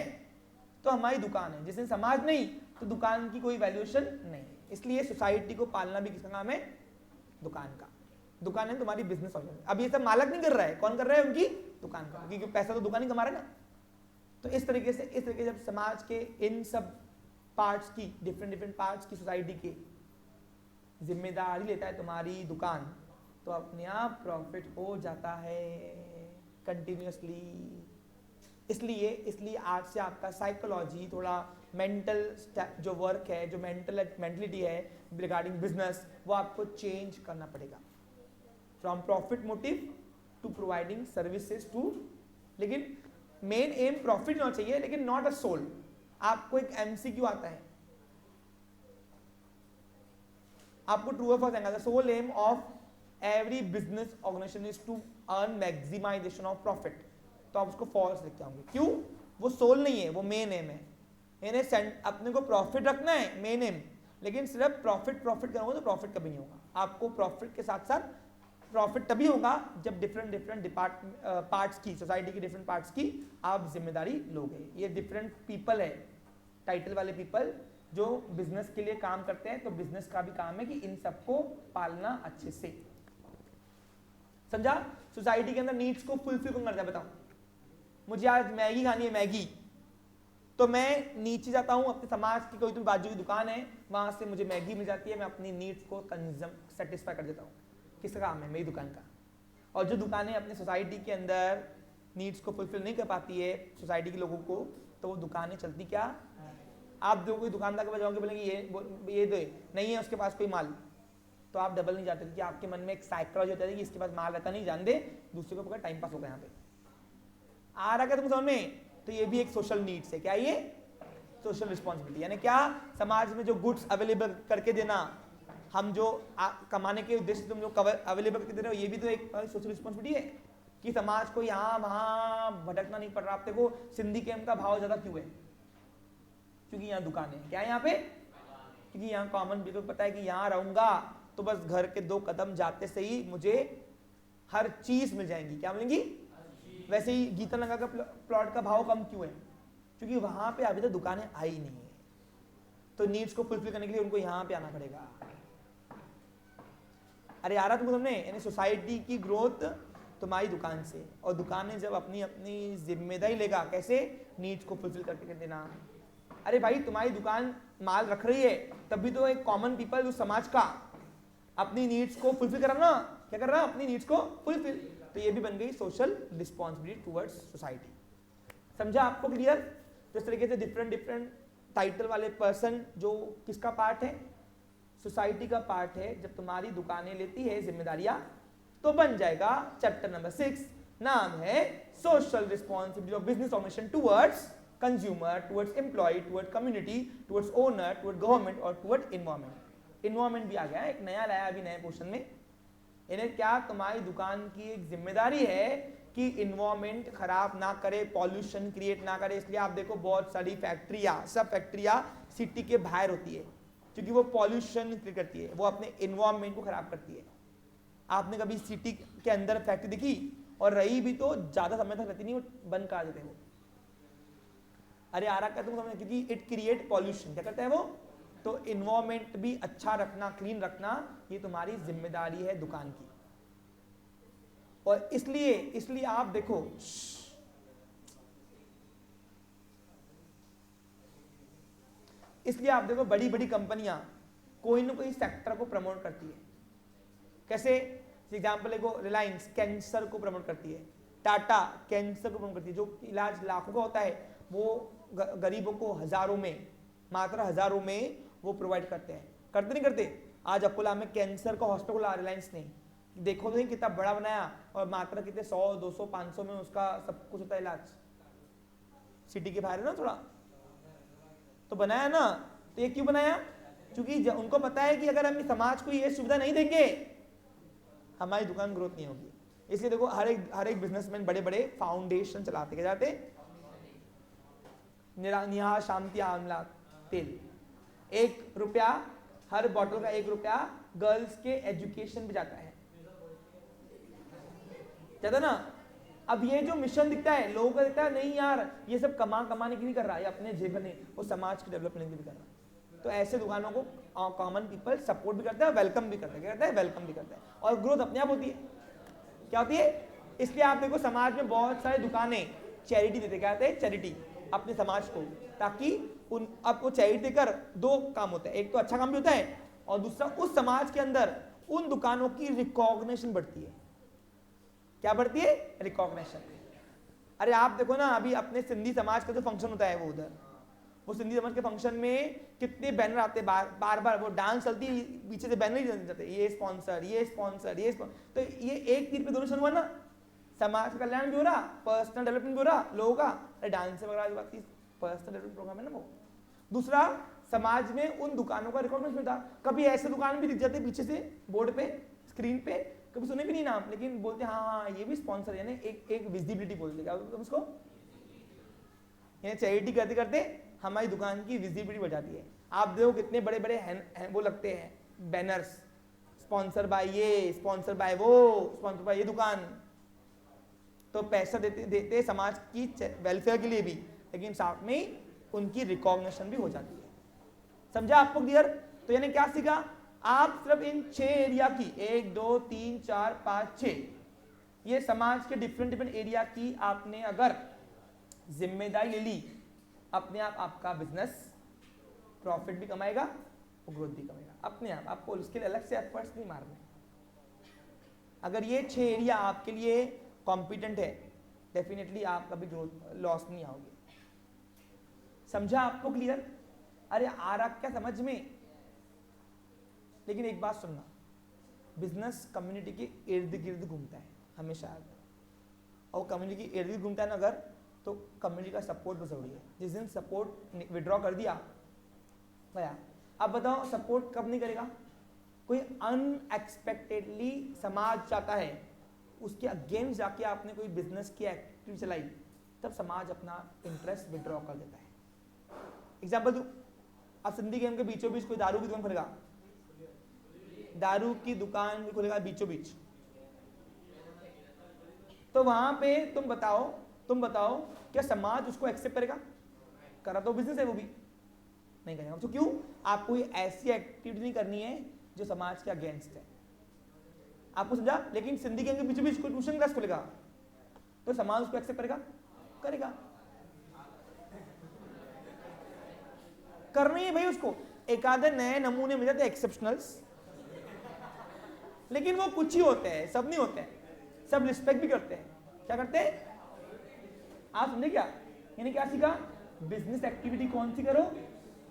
तो हमारी दुकान है, जिसने समाज नहीं तो दुकान की कोई वैल्यूएशन नहीं। इसलिए सोसाइटी को पालना भी किसका काम है? दुकान का। दुकान है तुम्हारी बिजनेस ऑर्गेनाइजेशन। अब ये सब मालक नहीं कर रहा है, कौन कर रहा है? उनकी दुकान का, क्योंकि पैसा तो दुकान ही कमा रहा है ना। तो इस तरीके से जब समाज के इन सब पार्ट्स की, डिफरेंट पार्ट्स की सोसाइटी की जिम्मेदारी लेता है तुम्हारी दुकान, तो अपने आप प्रॉफिट हो जाता है कंटिन्यूअसली। इसलिए आज से आपका साइकोलॉजी, थोड़ा मेंटल जो वर्क है, जो मेंटलिटी है रिगार्डिंग बिजनेस, वो आपको चेंज करना पड़ेगा। From profit motive to providing services to, लेकिन मेन एम प्रॉफिट होना चाहिए, लेकिन नॉट अ सोल। आपको एक एमसीक्यू आता है, आपको ट्रू और फॉल्स आएगा। The sole aim of every business organization is to earn maximization of profit. तो आप उसको फॉल्स लिख के आएंगे। क्यों? वो सोल नहीं है, वो मेन एम है। यानी अपने को प्रॉफिट रखना है मेन एम, लेकिन सिर्फ प्रॉफिट करोगे तो प्रॉफिट कभी नहीं होगा। आपको प्रॉफिट के साथ साथ प्रॉफिट तभी होगा जब डिफरेंट पार्ट्स की, सोसाइटी की डिफरेंट पार्ट्स की आप जिम्मेदारी लोगे। ये डिफरेंट पीपल है, टाइटल वाले पीपल जो बिजनेस के लिए काम करते हैं, तो बिजनेस का भी काम है कि इन सबको पालना अच्छे से। समझा? सोसाइटी के अंदर नीड्स को फुलफिल कौन करता है? बताओ मुझे। आज मैगी खानी है, मैगी, तो मैं नीचे जाता हूं, अपने समाज की कोई तो बाजू की दुकान है, वहां से मुझे मैगी मिल जाती है, मैं अपनी नीड्स को सेटिस्फाई कर देता हूँ। किसका काम है? मेरी दुकान का। और जो दुकानें अपने सोसाइटी के अंदर नीड्स को फुलफिल नहीं कर पाती है सोसाइटी के लोगों को, तो वो दुकानें चलती क्या? आप जो कोई दुकानदार के पास जाओगे, बोलेंगे ये दे, नहीं है उसके पास कोई माल, तो आप डबल नहीं जाते, क्योंकि आपके मन में एक साइकोलॉजी होता है कि इसके पास माल रहता नहीं, जान दे, दूसरे को पकड़ टाइम पास होगा। यहाँ पे आ रहा क्या तुम समझ में? तो ये भी एक सोशल नीड्स है। क्या ये? Social responsibility. यानी क्या? समाज में जो गुड्स अवेलेबल करके देना, हम जो कमाने के उद्देश्य तुम जो अवेलेबल करके दे रहे हो, ये भी तो एक सोशल रिस्पॉन्सिबिलिटी है कि समाज को यहाँ वहाँ भटकना नहीं पड़ रहा। आप देखो सिंधी कैंप का भाव ज्यादा क्यों है? क्योंकि यहाँ दुकान है। क्या है यहाँ पे? क्योंकि यहाँ कॉमन पीपल पता है कि यहाँ रहूंगा तो बस घर के 2 कदम जाते से ही मुझे हर चीज मिल जाएंगी। क्या मिलेंगी? वैसे ही गीता नगर का प्लॉट का भाव कम क्यों है? क्योंकि वहां पे अभी तक दुकानें आई नहीं है, तो नीड्स को फुलफिल करने के लिए उनको यहाँ पे आना पड़ेगा। अरे आ रहा तुमको समझ में, यानी सोसाइटी की ग्रोथ तुम्हारी दुकान से, और दुकान ने जब अपनी अपनी जिम्मेदारी लेगा, कैसे, नीड्स को फुलफिल करके देना। अरे भाई तुम्हारी दुकान माल रख रही है, तभी तो एक कॉमन पीपल उस समाज का अपनी नीड्स को फुलफिल कर रहा ना, क्या कर रहा, अपनी नीड्स को फुलफिल। तो ये भी बन गई सोशल रिस्पॉन्सिबिलिटी टुवर्ड्स सोसाइटी। समझा आपको क्लियर? तो इस तरीके से डिफरेंट डिफरेंट टाइटल वाले पर्सन जो किसका पार्ट है, सोसाइटी का पार्ट है। जब तुम्हारी दुकानें लेती है जिम्मेदारियां तो बन जाएगा चैप्टर नंबर 6, नाम है social responsibility of business organization towards consumer, towards employee, towards community, towards owner, towards government और टुवर्ड्स इन्वायरमेंट। इन्वायरमेंट भी आ गया, एक नया लाया अभी नए पोर्शन में। इन्हें क्या, तुम्हारी दुकान की एक जिम्मेदारी है कि इन्वायरमेंट खराब ना करे, पॉल्यूशन क्रिएट ना करे। इसलिए आप देखो बहुत सारी फैक्ट्रियां, सब फैक्ट्रियां सिटी के बाहर होती है, क्योंकि वो पॉल्यूशन क्रिएट करती है, वो अपने इन्वायरमेंट को खराब करती है। आपने कभी सिटी के अंदर फैक्ट्री देखी, और रही भी तो ज्यादा समय तक रहती नहीं, वो बंद कर देते वो। अरे आ रहा तुम समझ, क्योंकि इट क्रिएट पॉल्यूशन, क्या करता है वो। तो इन्वायरमेंट भी अच्छा रखना, क्लीन रखना, ये तुम्हारी जिम्मेदारी है दुकान की। और इसलिए आप देखो, इसलिए आप देखो बड़ी बड़ी कंपनियां कोई ना कोई सेक्टर को प्रमोट करती है। कैसे, एग्जाम्पल देखो, रिलायंस कैंसर को प्रमोट करती है, टाटा कैंसर को प्रमोट करती है। जो इलाज लाखों का होता है वो गरीबों को हजारों में, मात्र हजारों में वो प्रोवाइड करते हैं। करते नहीं करते? आज अकोला में कैंसर का हॉस्पिटल खुला रिलायंस ने, देखो तो कितना बड़ा बनाया, और मात्र कितने 100, 200, 500 में उसका सब कुछ होता है इलाज। सिटी के बाहर है ना थोड़ा, तो बनाया ना। तो ये क्यों बनाया? क्योंकि उनको पता है कि अगर हम समाज को ये सुविधा नहीं देंगे हमारी दुकान ग्रोथ नहीं होगी। इसलिए देखो हर एक बिजनेसमैन बड़े बड़े फाउंडेशन चलाते, क्या जाते, निहा शांति आमला तेल, 1 रुपया हर बॉटल का, 1 रुपया गर्ल्स के एजुकेशन पे जाता है, जाता ना। अब ये जो मिशन दिखता है लोगों को दिखता है नहीं यार ये सब कमाने के लिए कर रहा है, अपने जेब में, वो समाज के डेवलपमेंट के लिए कर रहा है। तो ऐसे दुकानों को कॉमन पीपल सपोर्ट भी करता है, वेलकम भी करता है, क्या करता है, वेलकम भी करता है, और ग्रोथ अपने आप होती है। क्या होती है? इसलिए आप देखो समाज में बहुत सारी दुकानें चैरिटी देते, क्या कहते हैं, चैरिटी अपने समाज को, ताकि अब वो चैरिटी देकर 2 काम होता है, एक तो अच्छा काम भी होता है, और दूसरा उस समाज के अंदर उन दुकानों की रिकॉग्निशन बढ़ती है। क्या बढ़ती है? रिकॉग्निशन। अरे आप देखो ना, अभी अपने सिंधी समाज का जो फंक्शन होता है वो उधर, वो सिंधी समाज के फंक्शन में कितने बैनर आते हैं, बार बार वो डांस चलती है, पीछे से बैनर ही जाते, ये स्पॉन्सर, ये स्पॉन्सर, ये स्पॉन्सर। तो ये एक तीर पे दोनों हुआ ना, समाज का कल्याण भी हो रहा, पर्सनल डेवलपमेंट भी हो रहा लोगों का। अरे डांस वगैरह पर्सनल डेवलपमेंट प्रोग्राम है ना वो। दूसरा, समाज में उन दुकानों का रिकॉग्निशन मिलता। कभी ऐसे दुकान भी दिख जाते पीछे से बोर्ड पे, स्क्रीन पे, कभी सुने भी नहीं नाम, लेकिन बोलते हाँ हाँ ये भी स्पॉन्सर, यानी एक विजिबिलिटी बोलते, क्या बोलते उसको, यानी चैरिटी करते करते हमारी दुकान की विजिबिलिटी बढ़ जाती है। आप देखो कितने बड़े बड़े वो लगते हैं बैनर्स, स्पॉन्सर बाय ये, स्पॉन्सर बाय वो, स्पॉन्सर बाय ये दुकान। तो पैसा देते समाज की वेलफेयर के लिए भी, लेकिन साथ में उनकी रिकॉग्निशन भी हो जाती है। समझा आपको क्लियर? तो यानी क्या सीखा आप, सिर्फ इन 6 एरिया की, 1 2 3 4 5 6, ये समाज के डिफरेंट डिफरेंट एरिया की आपने अगर जिम्मेदारी ले ली, अपने आप आपका बिजनेस प्रॉफिट भी कमाएगा और ग्रोथ भी कमाएगा अपने आप। आपको उसके लिए अलग से एफर्ट्स नहीं मारने। अगर ये 6 एरिया आपके लिए कॉम्पिटेंट है, डेफिनेटली आप कभी ग्रोथ लॉस नहीं आओगे। समझा आपको क्लियर? अरे आ रहा क्या समझ में? लेकिन एक बात सुनना, बिजनेस कम्युनिटी के इर्द गिर्द घूमता है हमेशा, और कम्युनिटी के इर्द गिर्द घूमता है ना अगर, तो कम्युनिटी का सपोर्ट बहुत जरूरी है। जिस दिन सपोर्ट विड्रॉ कर दिया गया, अब बताओ सपोर्ट कब नहीं करेगा? कोई अनएक्सपेक्टेडली समाज चाहता है, उसके अगेंस्ट जाके आपने कोई बिजनेस की एक्टिविटी चलाई, तब समाज अपना इंटरेस्ट विड्रॉ कर देता है। एग्जाम्पल दो, अब सिंधी गेम के बीचों बीच कोई दारू की दुकान खुलेगा, दारू की दुकान भी खुलेगा बीचों बीच, तो वहां पे तुम बताओ क्या समाज उसको एक्सेप्ट करेगा? करा तो बिजनेस है, वो भी नहीं करेगा। तो क्यों? आपको ये ऐसी एक्टिविटी नहीं करनी है जो समाज के अगेंस्ट है। आपको समझा? लेकिन सिंधी के बीच बीच कोई ट्यूशन क्लास खोलेगा तो समाज उसको एक्सेप्ट करेगा? करेगा। करना ही है भाई उसको। एक आधे नए नमूने मिल जाते एक्सेप्शनल्स, लेकिन वो कुछ ही होते हैं, सब नहीं होते हैं। सब रिस्पेक्ट भी करते हैं। क्या करते हैं आप समझे क्या? यानी क्या सीखा? बिजनेस एक्टिविटी कौन सी करो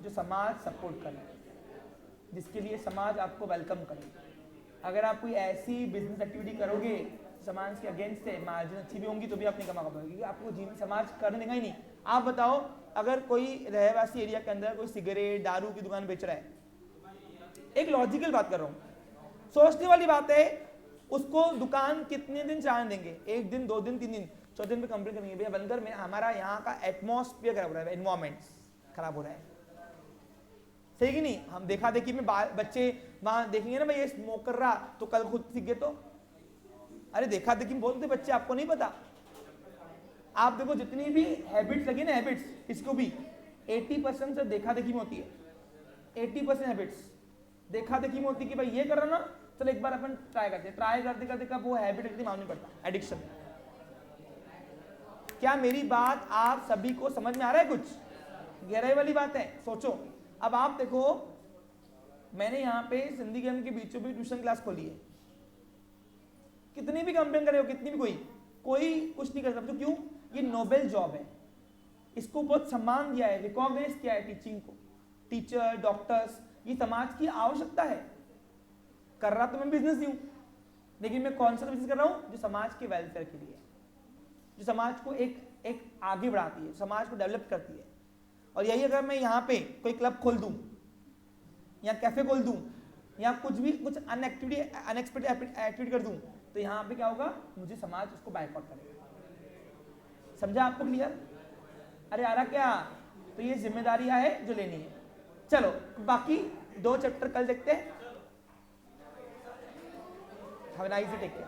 जो समाज सपोर्ट करे, जिसके लिए समाज आपको वेलकम करे। अगर आप कोई ऐसी बिजनेस एक्टिविटी करोगे समाज के अगेंस्ट है, मार्जिन अच्छी भी होंगी तो भी आप नहीं कमा पाओगे, क्योंकि आपको जीवन समाज करने देगा ही नहीं। आप बताओ, अगर कोई रहवासी एरिया के अंदर कोई सिगरेट दारू की दुकान बेच रहा है, एक लॉजिकल बात कर रहा हूँ, सोचने वाली बात है, उसको दुकान कितने दिन चलाने देंगे? 1 दिन, 2 दिन, 3 दिन, 4 दिन पे कंप्लेन करेंगे, भैया बंद कर, हमारा यहाँ का एटमॉस्फेयर खराब हो रहा है, एनवायरमेंट खराब हो रहा है। सही कि नहीं? हम देखा देखी में बच्चे वहां देखेंगे ना, भाई ये स्मोक कर रहा तो कल खुद सीख गए तो, अरे देखा देखी में बोलते बच्चे, आपको नहीं पता। आप देखो जितनी भी हैबिट्स लगी ना, हैबिट्स इसको भी 80% से देखा देखी में होती है। 80% हैबिट्स देखा देखी में होती है कि भाई ये कर रहा ना, चलो एक बार अपन ट्राई करते, ट्राई करते करते कब वो हैबिट मालूम नहीं पड़ता, एडिक्शन। क्या मेरी बात आप सभी को समझ में आ रहा है? कुछ गहराई वाली बात है, सोचो। अब आप देखो, मैंने यहाँ पे सिंधी गेम के बीचों बीच ट्यूशन क्लास खोली है। कितनी भी कंप्लेन करे हो, कितनी भी कोई कुछ नहीं कर सकता। क्यों? ये नोबेल जॉब है, इसको बहुत सम्मान दिया है, रिकॉग्नाइज किया है टीचिंग को। टीचर, डॉक्टर्स, ये समाज की आवश्यकता है। कर रहा तो मैं बिजनेस ही हूं, लेकिन मैं कौन सा बिजनेस कर रहा हूं? जो समाज के वेलफेयर के लिए, जो समाज को एक आगे बढ़ाती है, समाज को डेवलप करती है। और यही अगर मैं यहाँ पे कोई क्लब खोल दूं या कैफे खोल दूं या कुछ अनएक्सपेक्टेड एक्टिविटी कर दूं, तो यहाँ पे क्या होगा? मुझे समाज उसको बायकॉट करेगा। समझा आपको? क्लियर? अरे आ रहा क्या? तो ये जिम्मेदारियां है जो लेनी है। चलो बाकी 2 चैप्टर कल देखते हैं। Have a nice day, take care.